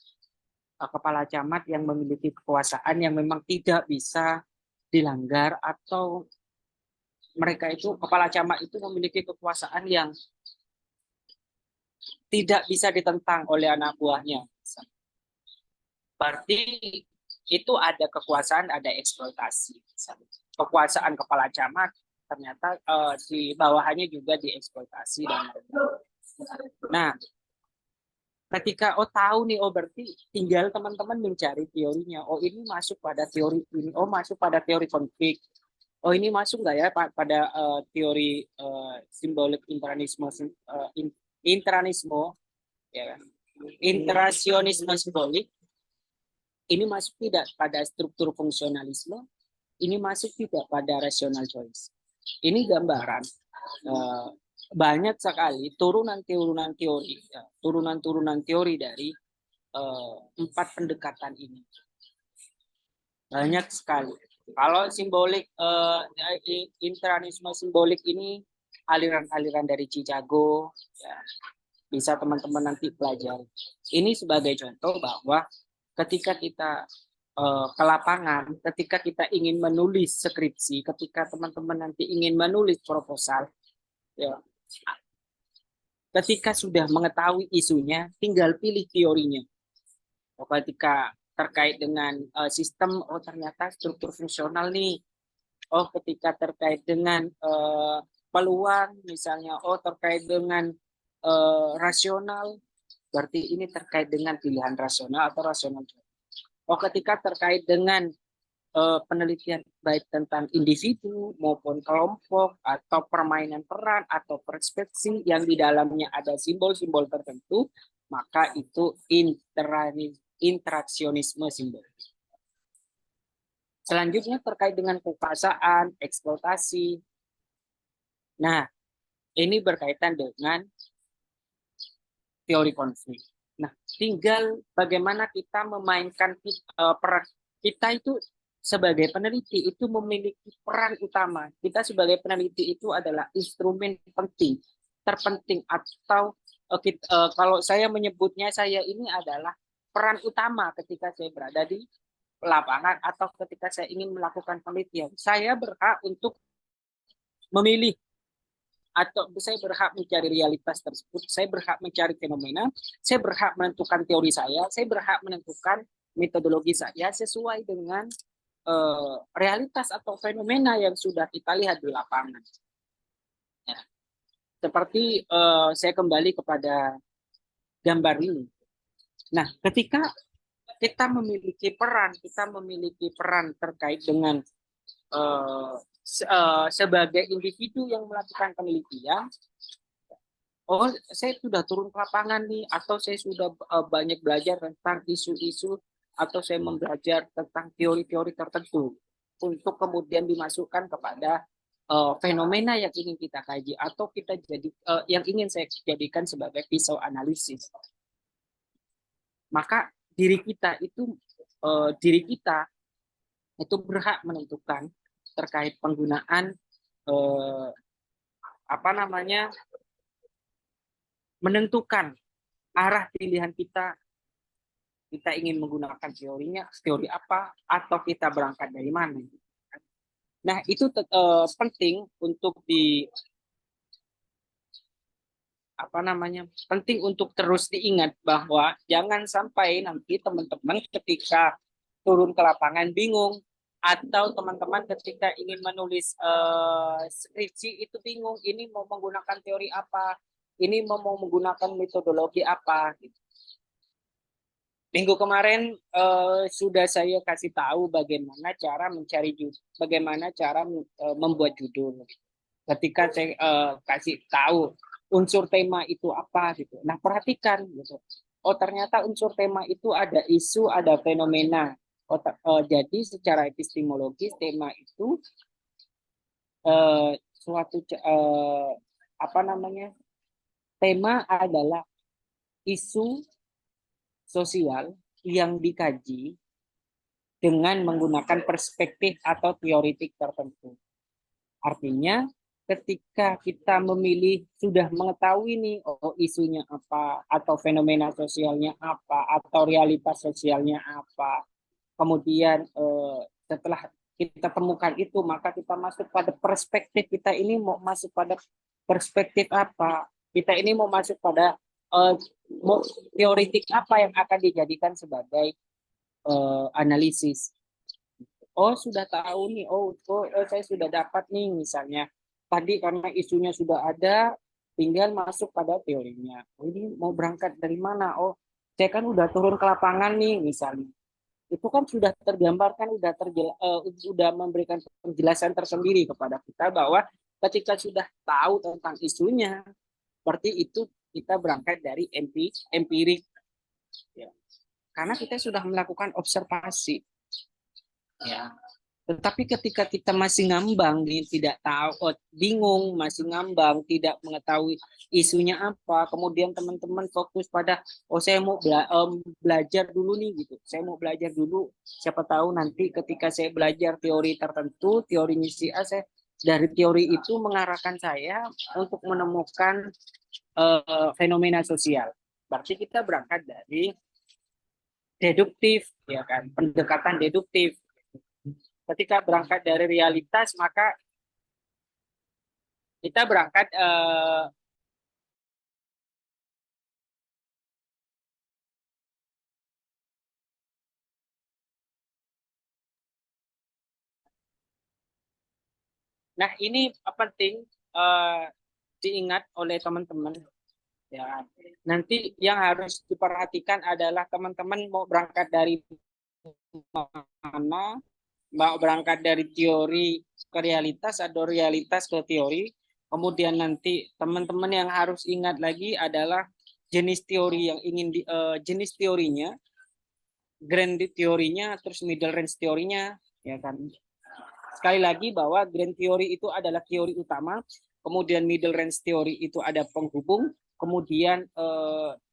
Kepala camat yang memiliki kekuasaan yang memang tidak bisa dilanggar, atau mereka itu, kepala camat itu memiliki kekuasaan yang tidak bisa ditentang oleh anak buahnya. Berarti itu ada kekuasaan, ada eksploitasi. Kekuasaan kepala camat ternyata di bawahannya juga dieksploitasi. Nah, ketika tahu nih, berarti tinggal teman-teman mencari teorinya. Ini masuk pada teori ini, masuk pada teori konflik. Ini masuk nggak ya pada teori simbolik intranisme, ya, interasionisme simbolik. Ini masuk tidak pada struktur fungsionalisme, ini masuk tidak pada rational choice. Ini gambaran banyak sekali turunan-turunan teori dari 4 pendekatan ini. Banyak sekali. Kalau simbolik intranisme simbolik ini aliran-aliran dari Chicago, ya, bisa teman-teman nanti pelajari. Ini sebagai contoh bahwa ketika kita ke lapangan, ketika kita ingin menulis skripsi, ketika teman-teman nanti ingin menulis proposal, ya, ketika sudah mengetahui isunya, tinggal pilih teorinya. Ketika terkait dengan sistem, ternyata struktur fungsional nih. Ketika terkait dengan peluang, misalnya, terkait dengan rasional, berarti ini terkait dengan pilihan rasional atau rasional. Ketika terkait dengan penelitian baik tentang individu maupun kelompok atau permainan peran atau persepsi yang di dalamnya ada simbol-simbol tertentu, maka itu interaksionisme simbol. Selanjutnya terkait dengan kekuasaan, eksploitasi. Nah, ini berkaitan dengan teori konflik. Nah, tinggal bagaimana kita memainkan peran. Kita itu sebagai peneliti itu memiliki peran utama. Kita sebagai peneliti itu adalah instrumen penting. terpenting atau kalau saya menyebutnya, saya ini adalah peran utama ketika saya berada di lapangan atau ketika saya ingin melakukan penelitian. Saya berhak untuk memilih atau saya berhak mencari realitas tersebut, saya berhak mencari fenomena, saya berhak menentukan teori saya berhak menentukan metodologi saya sesuai dengan realitas atau fenomena yang sudah kita lihat di lapangan. Ya. Seperti saya kembali kepada gambar ini. Nah, ketika kita memiliki peran terkait dengan sebagai individu yang melakukan penelitian, oh saya sudah turun ke lapangan nih, atau saya sudah banyak belajar tentang isu-isu, atau saya belajar tentang teori-teori tertentu untuk kemudian dimasukkan kepada fenomena yang ingin kita kaji atau kita yang ingin saya jadikan sebagai pisau analisis. Maka diri kita itu berhak menentukan terkait penggunaan menentukan arah pilihan kita ingin menggunakan teori apa, atau kita berangkat dari mana. Nah, itu penting untuk penting untuk terus diingat bahwa jangan sampai nanti teman-teman ketika turun ke lapangan bingung, atau teman-teman ketika ingin menulis skripsi itu bingung, ini mau menggunakan teori apa, ini mau menggunakan metodologi apa gitu. Minggu kemarin sudah saya kasih tahu bagaimana cara mencari judul, bagaimana cara membuat judul. Ketika saya kasih tahu unsur tema itu apa gitu. Nah, perhatikan gitu. Oh, ternyata unsur tema itu ada isu, ada fenomena. Jadi secara epistemologis tema itu tema adalah isu sosial yang dikaji dengan menggunakan perspektif atau teoritik tertentu. Artinya ketika kita memilih, sudah mengetahui nih, oh isunya apa, atau fenomena sosialnya apa, atau realitas sosialnya apa, kemudian setelah kita temukan itu, maka kita masuk pada perspektif, kita ini mau masuk pada perspektif apa, kita ini mau masuk pada teoritik apa yang akan dijadikan sebagai analisis. Oh, sudah tahu nih, saya sudah dapat nih, misalnya tadi karena isunya sudah ada, tinggal masuk pada teorinya. Oh, ini mau berangkat dari mana? Oh, saya kan udah turun ke lapangan nih, misalnya. Itu kan sudah tergambarkan, sudah memberikan penjelasan tersendiri kepada kita bahwa ketika sudah tahu tentang isunya, berarti itu kita berangkat dari empirik, ya. Karena kita sudah melakukan observasi, ya. Tetapi ketika kita masih ngambang, tidak tahu, bingung, masih ngambang, tidak mengetahui isunya apa, kemudian teman-teman fokus pada, saya mau belajar dulu nih gitu, saya mau belajar dulu, siapa tahu nanti ketika saya belajar teori tertentu, teorinya si A, dari teori itu mengarahkan saya untuk menemukan fenomena sosial. Berarti kita berangkat dari deduktif, ya kan, pendekatan deduktif. Ketika berangkat dari realitas, maka kita berangkat nah, ini penting diingat oleh teman-teman, ya. Nanti yang harus diperhatikan adalah teman-teman mau berangkat dari mana, mau berangkat dari teori ke realitas atau realitas ke teori. Kemudian nanti teman-teman yang harus ingat lagi adalah jenis teori yang ingin jenis teorinya, grand teorinya, terus middle range teorinya, ya kan. Sekali lagi bahwa grand teori itu adalah teori utama, kemudian middle range teori itu ada penghubung, kemudian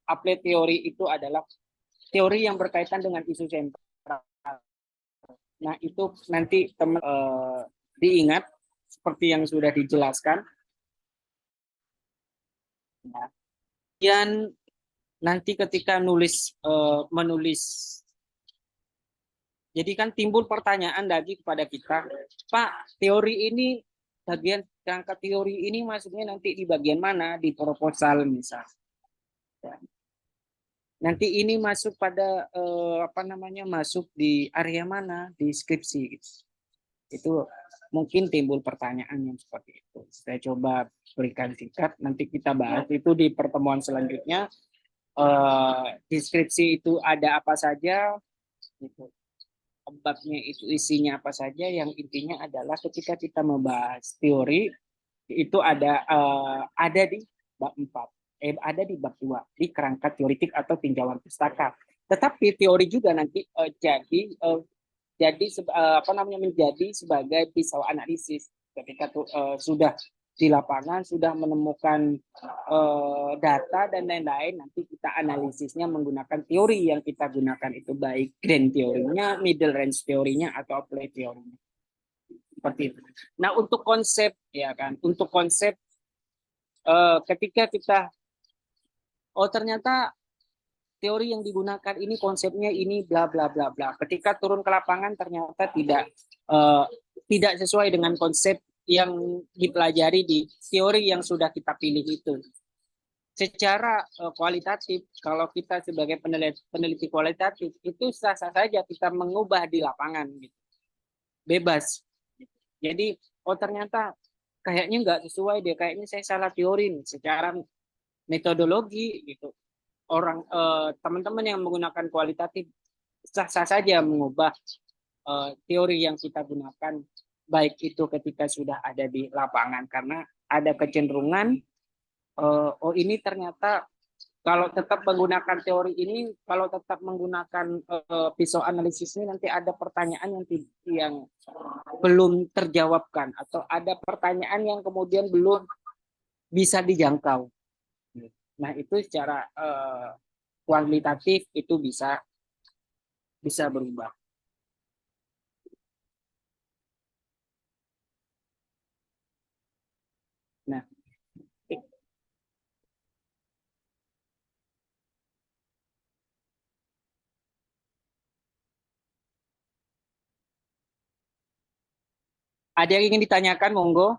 apply teori itu adalah teori yang berkaitan dengan isu sentral. Nah, itu nanti teman diingat seperti yang sudah dijelaskan. Ya. Dan nanti ketika menulis, jadi kan timbul pertanyaan lagi kepada kita, Pak, teori ini bagian kerangka teori ini maksudnya nanti di bagian mana, di proposal misalnya. Ya. Nanti ini masuk pada masuk di area mana, di skripsi gitu. Itu mungkin timbul pertanyaan yang seperti itu. Saya coba berikan singkat, nanti kita bahas itu di pertemuan selanjutnya. Deskripsi itu ada apa saja, gitu. Babnya itu isinya apa saja, yang intinya adalah ketika kita membahas teori itu ada di bab 4, ada di bab 2 di kerangka teoritik atau tinjauan pustaka. Tetapi teori juga nanti menjadi sebagai pisau analisis ketika sudah di lapangan, sudah menemukan data dan lain-lain, nanti kita analisisnya menggunakan teori yang kita gunakan, itu baik grand teorinya, middle range teorinya, atau apply teorinya. Seperti itu. Nah, untuk konsep ya kan, untuk konsep ketika kita ternyata teori yang digunakan ini konsepnya ini bla bla bla bla. Ketika turun ke lapangan ternyata tidak sesuai dengan konsep yang dipelajari di teori yang sudah kita pilih itu. Secara kualitatif, kalau kita sebagai peneliti kualitatif itu sah-sah saja kita mengubah di lapangan, gitu. Bebas. Jadi ternyata kayaknya nggak sesuai deh, kayaknya saya salah teori nih secara metodologi gitu. Teman-teman yang menggunakan kualitatif sah-sah saja mengubah teori yang kita gunakan, baik itu ketika sudah ada di lapangan, karena ada kecenderungan ini ternyata kalau tetap menggunakan teori ini, kalau tetap menggunakan pisau analisis ini, nanti ada pertanyaan yang belum terjawabkan, atau ada pertanyaan yang kemudian belum bisa dijangkau. Nah, itu secara kualitatif itu bisa berubah. Nah, ada yang ingin ditanyakan, monggo.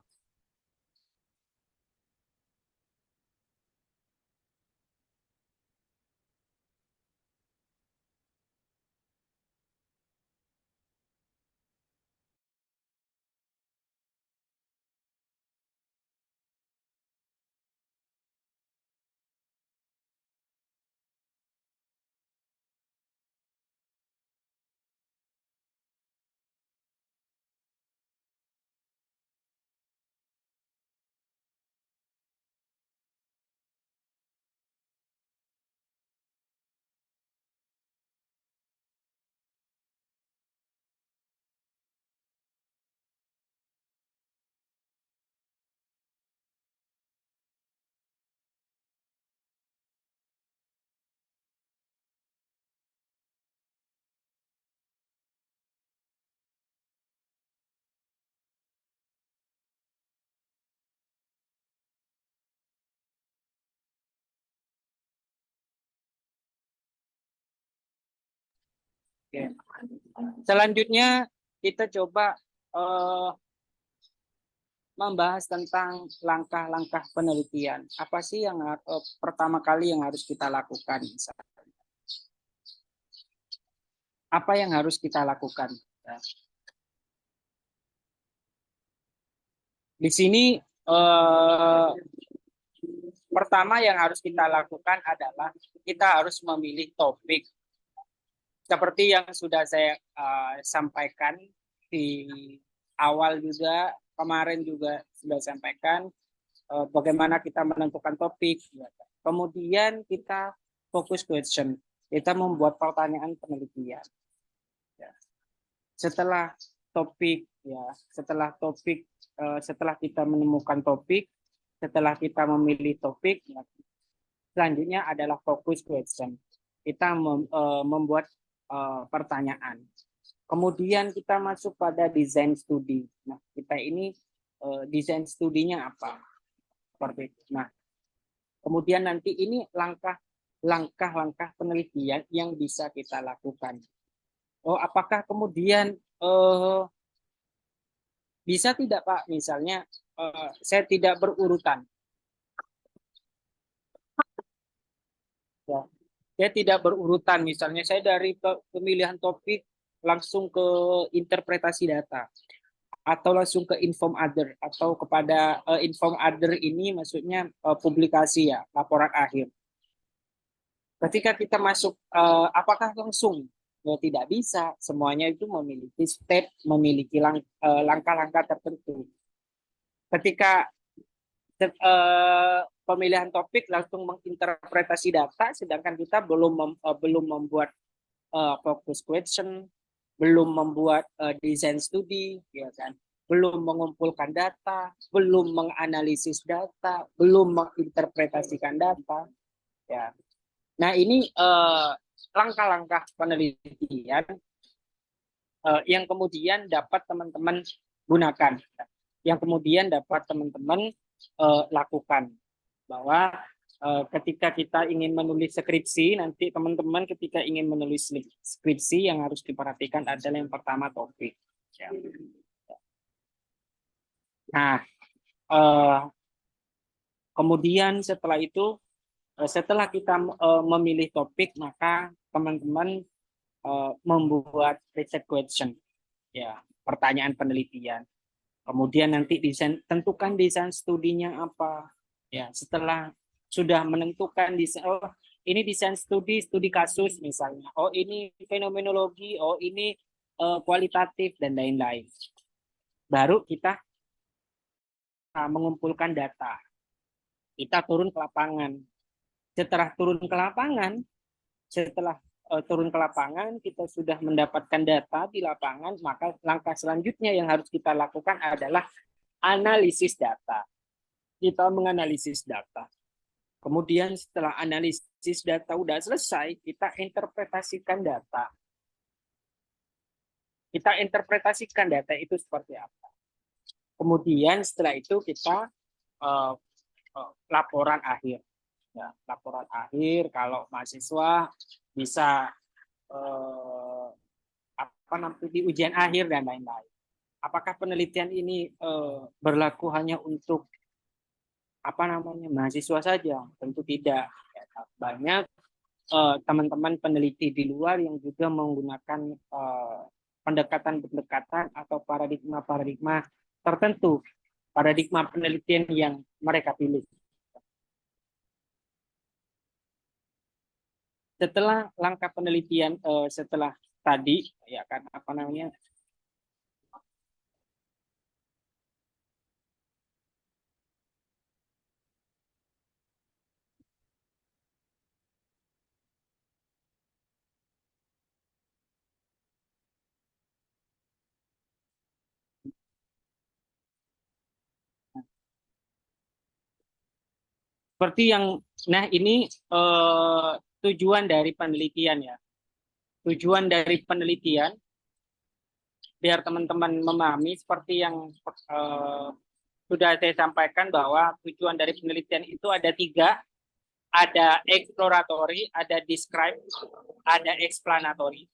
Oke. Selanjutnya kita coba membahas tentang langkah-langkah penelitian. Apa sih yang pertama kali yang harus kita lakukan? Apa yang harus kita lakukan? Di sini pertama yang harus kita lakukan adalah kita harus memilih topik. Seperti yang sudah saya sampaikan di awal juga, kemarin juga sudah sampaikan bagaimana kita menentukan topik. Kemudian kita fokus question, kita membuat pertanyaan penelitian. Setelah setelah kita menemukan topik, setelah kita memilih topik, selanjutnya adalah fokus question. Kita membuat pertanyaan. Kemudian kita masuk pada desain studi. Nah, kita ini desain studinya apa? Seperti itu. Nah, Kemudian nanti ini langkah-langkah penelitian yang bisa kita lakukan. Oh, apakah kemudian bisa tidak Pak, misalnya saya tidak berurutan. Ya. Saya tidak berurutan, misalnya saya dari pemilihan topik langsung ke interpretasi data, atau langsung ke inform other, atau kepada inform other ini maksudnya publikasi ya, laporan akhir. Ketika kita masuk, apakah langsung? Ya, tidak bisa, semuanya itu memiliki step, memiliki langkah-langkah tertentu. Ketika pemilihan topik langsung menginterpretasi data, sedangkan kita belum membuat focus question, belum membuat desain studi, ya kan, belum mengumpulkan data, belum menganalisis data, belum menginterpretasikan data, ya. Nah ini langkah-langkah penelitian yang kemudian dapat teman-teman gunakan, yang kemudian dapat teman-teman lakukan, bahwa ketika kita ingin menulis skripsi, nanti teman-teman ketika ingin menulis skripsi yang harus diperhatikan adalah yang pertama topik. Ya. Nah, kemudian setelah itu, setelah kita memilih topik, maka teman-teman membuat research question, ya, pertanyaan penelitian. Kemudian nanti tentukan desain studinya apa. Ya, setelah sudah menentukan desain, oh ini desain studi kasus misalnya, oh ini fenomenologi, oh ini kualitatif dan lain-lain. Baru kita mengumpulkan data. Kita turun ke lapangan. Setelah turun ke lapangan, kita sudah mendapatkan data di lapangan, maka langkah selanjutnya yang harus kita lakukan adalah analisis data. Kita menganalisis data. Kemudian setelah analisis data sudah selesai, kita interpretasikan data. Kita interpretasikan data itu seperti apa. Kemudian setelah itu kita laporan akhir. Ya, laporan akhir kalau mahasiswa bisa nanti di ujian akhir dan lain-lain. Apakah penelitian ini berlaku hanya untuk mahasiswa saja? Tentu tidak. Banyak teman-teman peneliti di luar yang juga menggunakan pendekatan-pendekatan atau paradigma tertentu, paradigma penelitian yang mereka pilih. Setelah langkah penelitian, setelah tadi, ya kan, seperti yang, nah ini tujuan dari penelitian ya. Tujuan dari penelitian, biar teman-teman memahami, seperti yang sudah saya sampaikan, bahwa tujuan dari penelitian itu ada 3. Ada exploratory, ada describe, ada explanatory.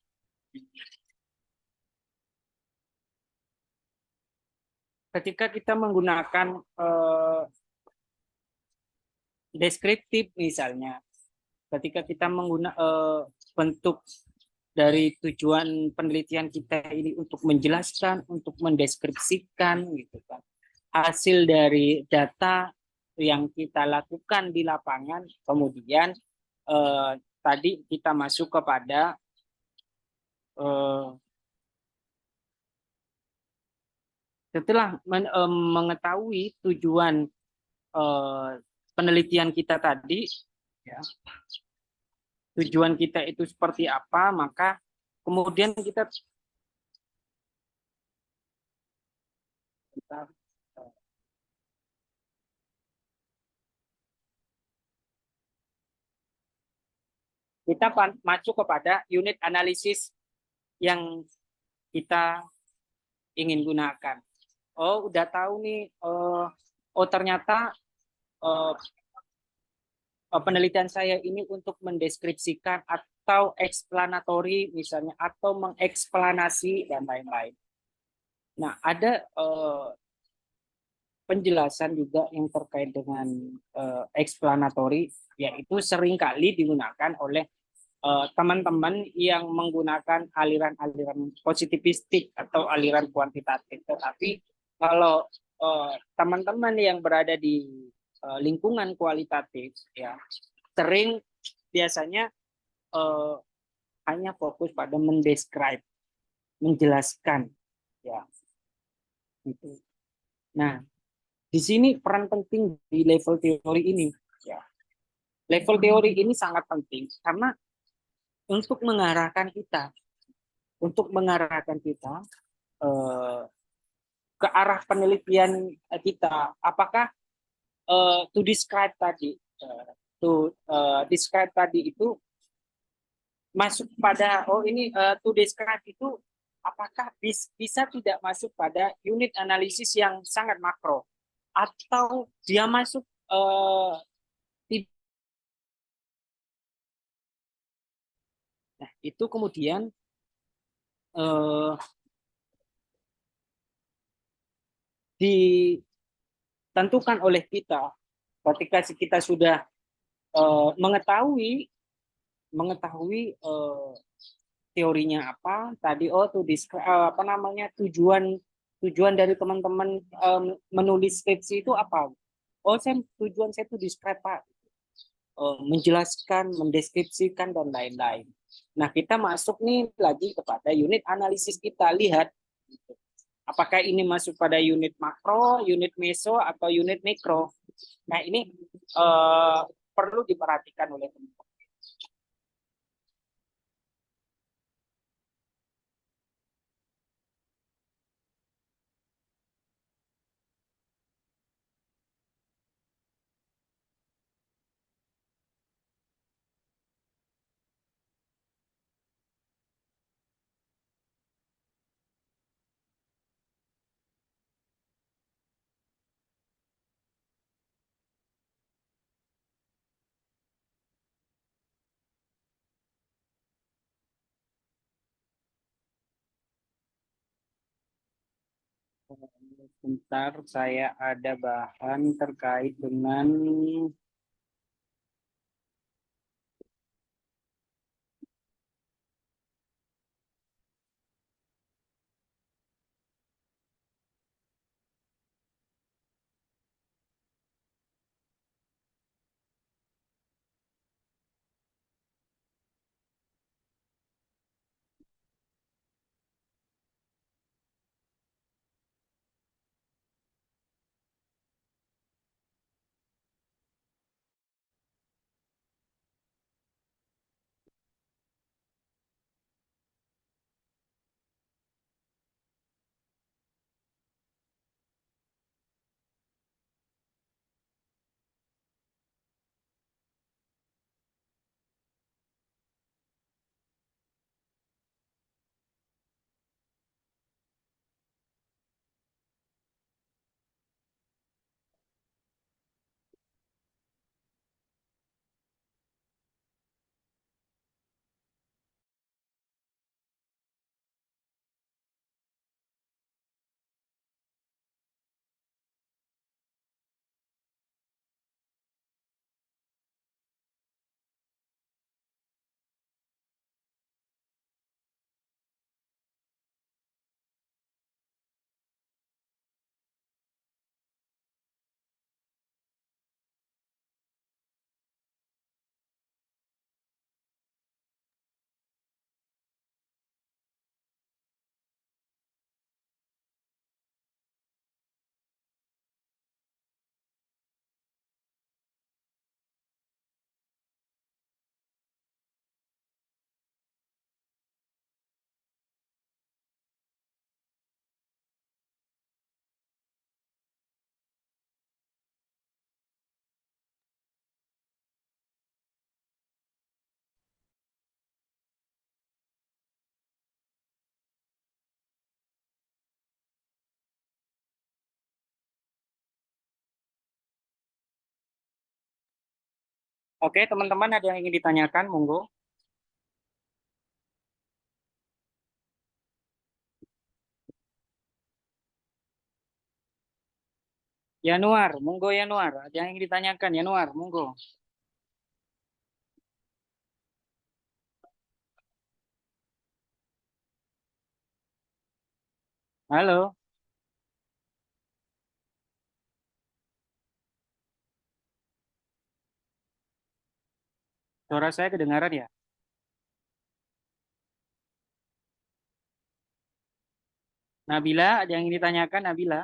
Ketika kita menggunakan deskriptif misalnya, ketika kita menggunakan bentuk dari tujuan penelitian kita ini untuk menjelaskan, untuk mendeskripsikan gitu kan, hasil dari data yang kita lakukan di lapangan, kemudian tadi kita masuk kepada setelah mengetahui tujuan penelitian kita tadi, ya, tujuan kita itu seperti apa, maka kemudian kita masuk kepada unit analisis yang kita ingin gunakan. Oh, udah tahu nih, oh ternyata penelitian saya ini untuk mendeskripsikan atau explanatory misalnya atau mengeksplanasi dan lain-lain. Nah, ada penjelasan juga yang terkait dengan explanatory, yaitu seringkali digunakan oleh teman-teman yang menggunakan aliran-aliran positivistik atau aliran kuantitatif. Tetapi kalau teman-teman yang berada di lingkungan kualitatif, ya sering biasanya eh, hanya fokus pada mendescribe, menjelaskan, ya. Gitu. Nah, di sini peran penting di level teori ini, ya. Level teori ini sangat penting karena untuk mengarahkan kita eh, ke arah penelitian kita, apakah to describe tadi, describe tadi itu masuk pada ini to describe itu apakah bisa tidak masuk pada unit analisis yang sangat makro atau dia masuk nah itu kemudian ditentukan oleh kita ketika kita sudah mengetahui teorinya apa tadi to describe apa namanya tujuan dari teman-teman menulis skripsi itu apa? Tujuan saya itu describe Pak, menjelaskan, mendeskripsikan dan lain-lain. Nah, kita masuk nih lagi kepada unit analisis kita, lihat apakah ini masuk pada unit makro, unit meso atau unit mikro. Nah, ini perlu diperhatikan oleh teman-teman. Sebentar, saya ada bahan terkait dengan Oke, teman-teman ada yang ingin ditanyakan, monggo. Yanuar, monggo Yanuar. Ada yang ingin ditanyakan, Yanuar, monggo. Halo, suara saya kedengaran ya? Nabila, ada yang ingin ditanyakan, Nabila?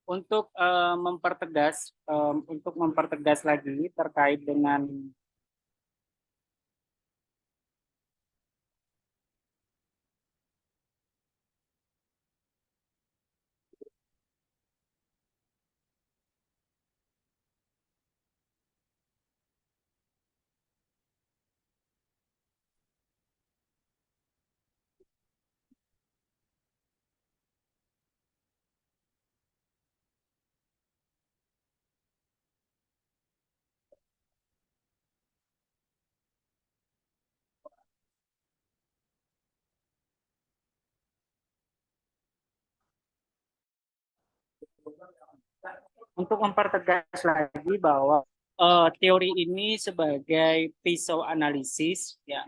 Untuk mempertegas lagi terkait dengan untuk mempertegas lagi bahwa teori ini sebagai pisau analisis ya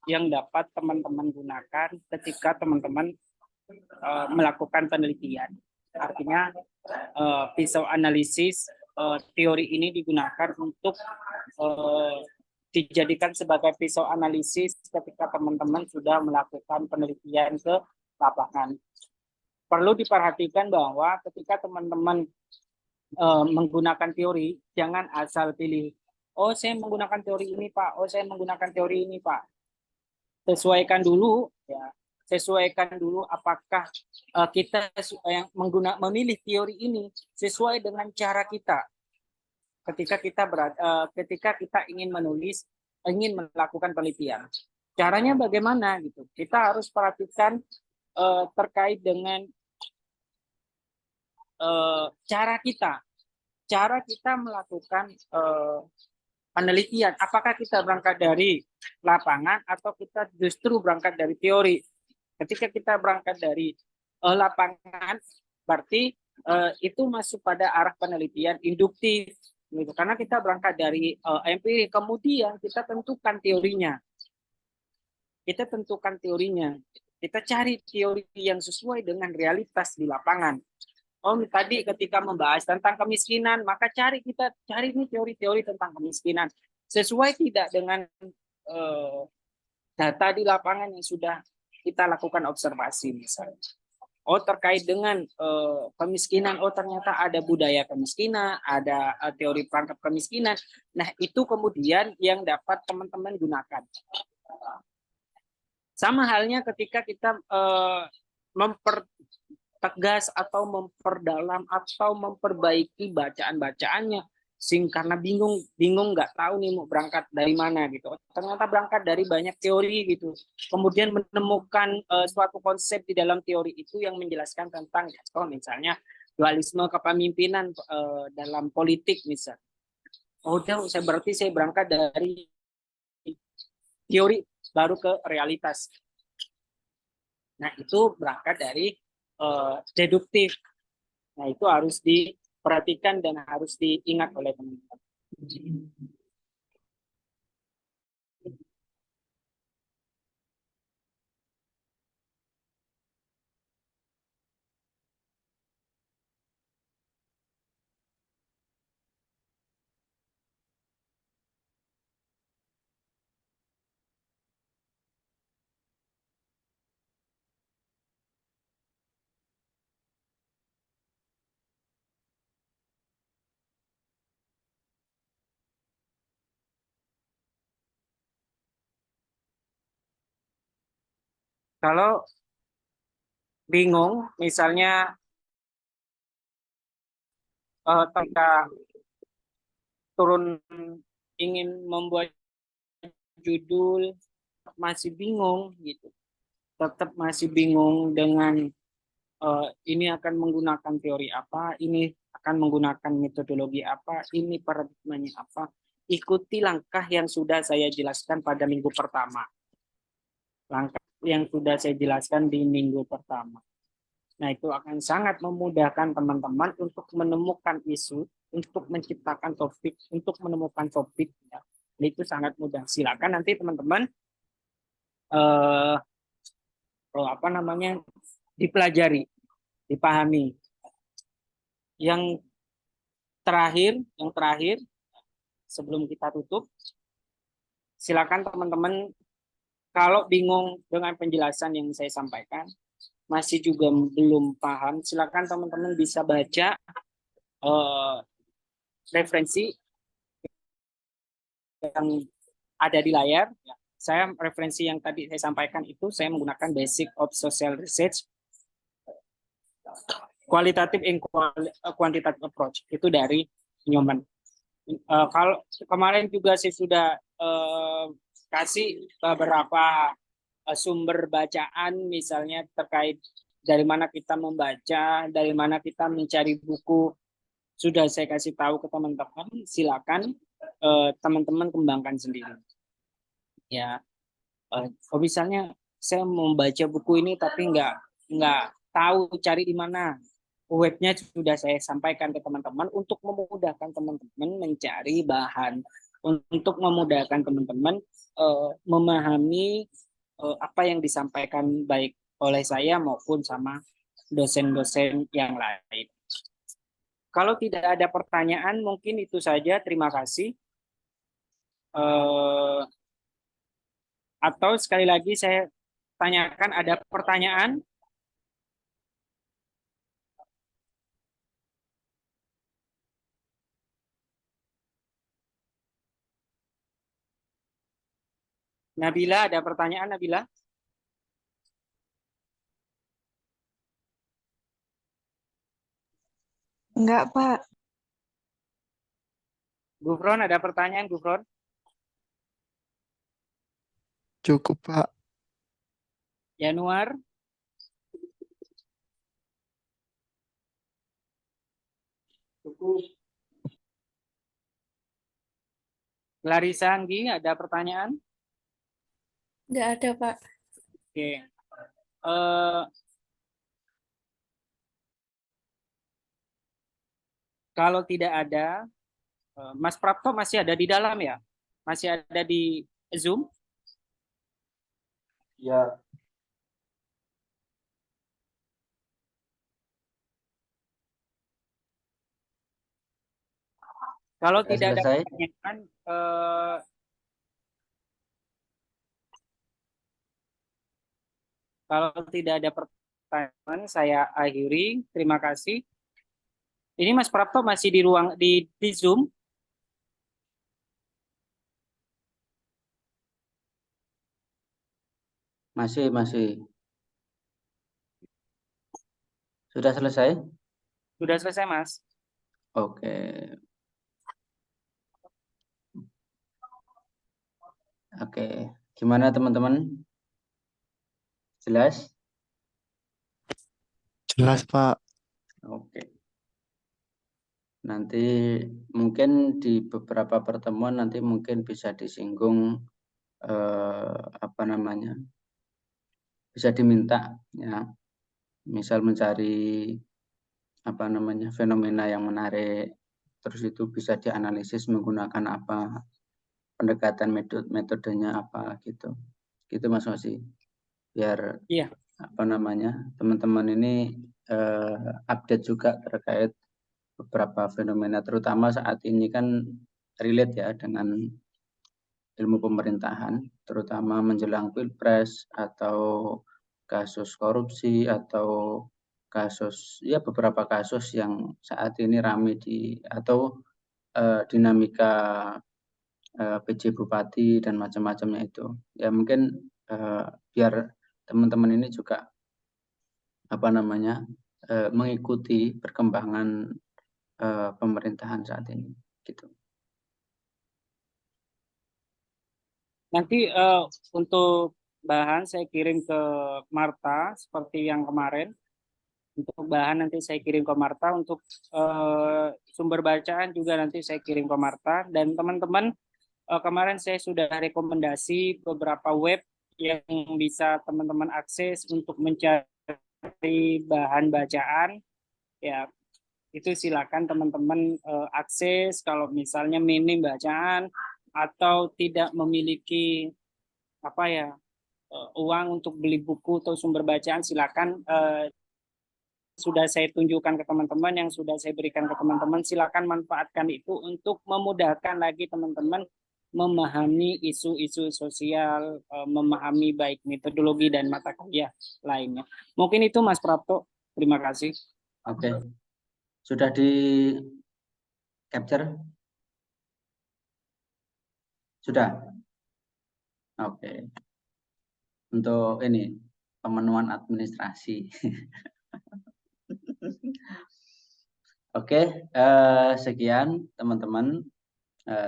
yang dapat teman-teman gunakan ketika teman-teman melakukan penelitian. Artinya pisau analisis teori ini digunakan untuk dijadikan sebagai pisau analisis ketika teman-teman sudah melakukan penelitian ke lapangan. Perlu diperhatikan bahwa ketika teman-teman menggunakan teori, jangan asal pilih. Oh, saya menggunakan teori ini, Pak. Oh, saya menggunakan teori ini, Pak. Sesuaikan dulu, ya. Sesuaikan dulu apakah kita yang memilih teori ini sesuai dengan cara kita. Ketika kita ingin menulis, ingin melakukan penelitian. Caranya bagaimana gitu? Kita harus perhatikan terkait dengan cara kita melakukan penelitian. Apakah kita berangkat dari lapangan atau kita justru berangkat dari teori? Ketika kita berangkat dari lapangan, berarti itu masuk pada arah penelitian induktif. Gitu. Karena kita berangkat dari empiri, kemudian kita tentukan teorinya. Kita cari teori yang sesuai dengan realitas di lapangan. Tadi ketika membahas tentang kemiskinan, maka kita cari nih teori-teori tentang kemiskinan. Sesuai tidak dengan data di lapangan yang sudah kita lakukan observasi misalnya. Terkait dengan kemiskinan, ternyata ada budaya kemiskinan, ada teori perangkap kemiskinan. Nah, itu kemudian yang dapat teman-teman gunakan. Sama halnya ketika kita mempertegas atau memperdalam atau memperbaiki bacaan-bacaannya, karena bingung nggak tahu nih mau berangkat dari mana gitu. Ternyata berangkat dari banyak teori gitu. Kemudian menemukan suatu konsep di dalam teori itu yang menjelaskan tentang misalnya dualisme kepemimpinan dalam politik misalnya. Berarti saya berangkat dari teori baru ke realitas. Nah, itu berangkat dari deduktif. Nah, itu harus diperhatikan dan harus diingat oleh teman-teman. Kalau bingung, misalnya ketika turun ingin membuat judul masih bingung gitu, tetap masih bingung dengan ini akan menggunakan teori apa, ini akan menggunakan metodologi apa, ini paradigmanya apa. Ikuti langkah yang sudah saya jelaskan pada minggu pertama. Langkah yang sudah saya jelaskan di minggu pertama. Nah, itu akan sangat memudahkan teman-teman untuk menemukan isu, untuk menciptakan topik, untuk menemukan topik. Ya. Itu sangat mudah. Silakan nanti teman-teman eh, apa namanya dipelajari, dipahami. Yang terakhir sebelum kita tutup, silakan teman-teman kalau bingung dengan penjelasan yang saya sampaikan, masih juga belum paham, silakan teman-teman bisa baca referensi yang ada di layar. Saya referensi yang tadi saya sampaikan itu saya menggunakan Basic of Social Research, Qualitative and Quantitative Approach, itu dari Newman. Kalau kemarin juga saya sudah kasih beberapa sumber bacaan, misalnya terkait dari mana kita membaca, dari mana kita mencari buku, sudah saya kasih tahu ke teman-teman. Silakan teman-teman kembangkan sendiri. Ya, misalnya saya membaca buku ini tapi nggak tahu cari di mana. Webnya sudah saya sampaikan ke teman-teman untuk memudahkan teman-teman mencari bahan, untuk memudahkan teman-teman memahami apa yang disampaikan baik oleh saya maupun sama dosen-dosen yang lain. Kalau tidak ada pertanyaan, mungkin itu saja. Terima kasih. Atau sekali lagi saya tanyakan, ada pertanyaan? Nabila, ada pertanyaan Nabila? Enggak, Pak. Gufron, ada pertanyaan Gufron? Cukup, Pak. Januar? Cukup. Larissa Anggi, ada pertanyaan? Enggak ada, Pak. Oke. Kalau tidak ada, Mas Prapto masih ada di dalam ya? Masih ada di Zoom? Ya, Kalau sudah tidak ada selesai. pertanyaan, kalau tidak ada pertanyaan, saya akhiri. Terima kasih. Ini Mas Prapto masih di ruang di Zoom? Masih. Sudah selesai? Sudah selesai, Mas. Oke. Oke. Gimana teman-teman? Jelas? Jelas, Pak. Oke. Nanti mungkin di beberapa pertemuan nanti mungkin bisa disinggung apa namanya? Bisa diminta ya. Misal mencari apa namanya? Fenomena yang menarik, terus itu bisa dianalisis menggunakan apa? Pendekatan metodenya apa gitu. Gitu Mas Osi. Biar Iya. apa namanya? Teman-teman ini update juga terkait beberapa fenomena, terutama saat ini kan relate ya dengan ilmu pemerintahan, terutama menjelang pilpres atau kasus korupsi atau kasus ya beberapa kasus yang saat ini ramai atau dinamika PJ Bupati dan macam-macamnya itu. Ya mungkin biar teman-teman ini juga mengikuti perkembangan pemerintahan saat ini gitu. Nanti untuk bahan saya kirim ke Marta seperti yang kemarin. Untuk bahan nanti saya kirim ke Marta, untuk sumber bacaan juga nanti saya kirim ke Marta. Dan teman-teman, kemarin saya sudah rekomendasi beberapa web yang bisa teman-teman akses untuk mencari bahan bacaan. Ya, itu silakan teman-teman akses. Kalau misalnya minim bacaan atau tidak memiliki uang untuk beli buku atau sumber bacaan, silakan sudah saya tunjukkan ke teman-teman, yang sudah saya berikan ke teman-teman, silakan manfaatkan itu untuk memudahkan lagi teman-teman memahami isu-isu sosial, memahami baik metodologi dan mata kuliah lainnya. Mungkin itu Mas Prapto. Terima kasih. Oke. Sudah di capture? Sudah? Oke. Untuk ini pemenuhan administrasi. Oke, sekian teman-teman.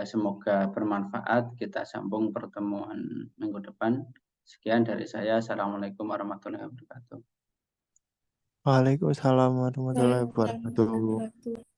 Semoga bermanfaat. Kita sambung pertemuan minggu depan. Sekian dari saya. Assalamualaikum warahmatullahi wabarakatuh. Waalaikumsalam warahmatullahi Waalaikumsalam wabarakatuh. warahmatullahi wabarakatuh.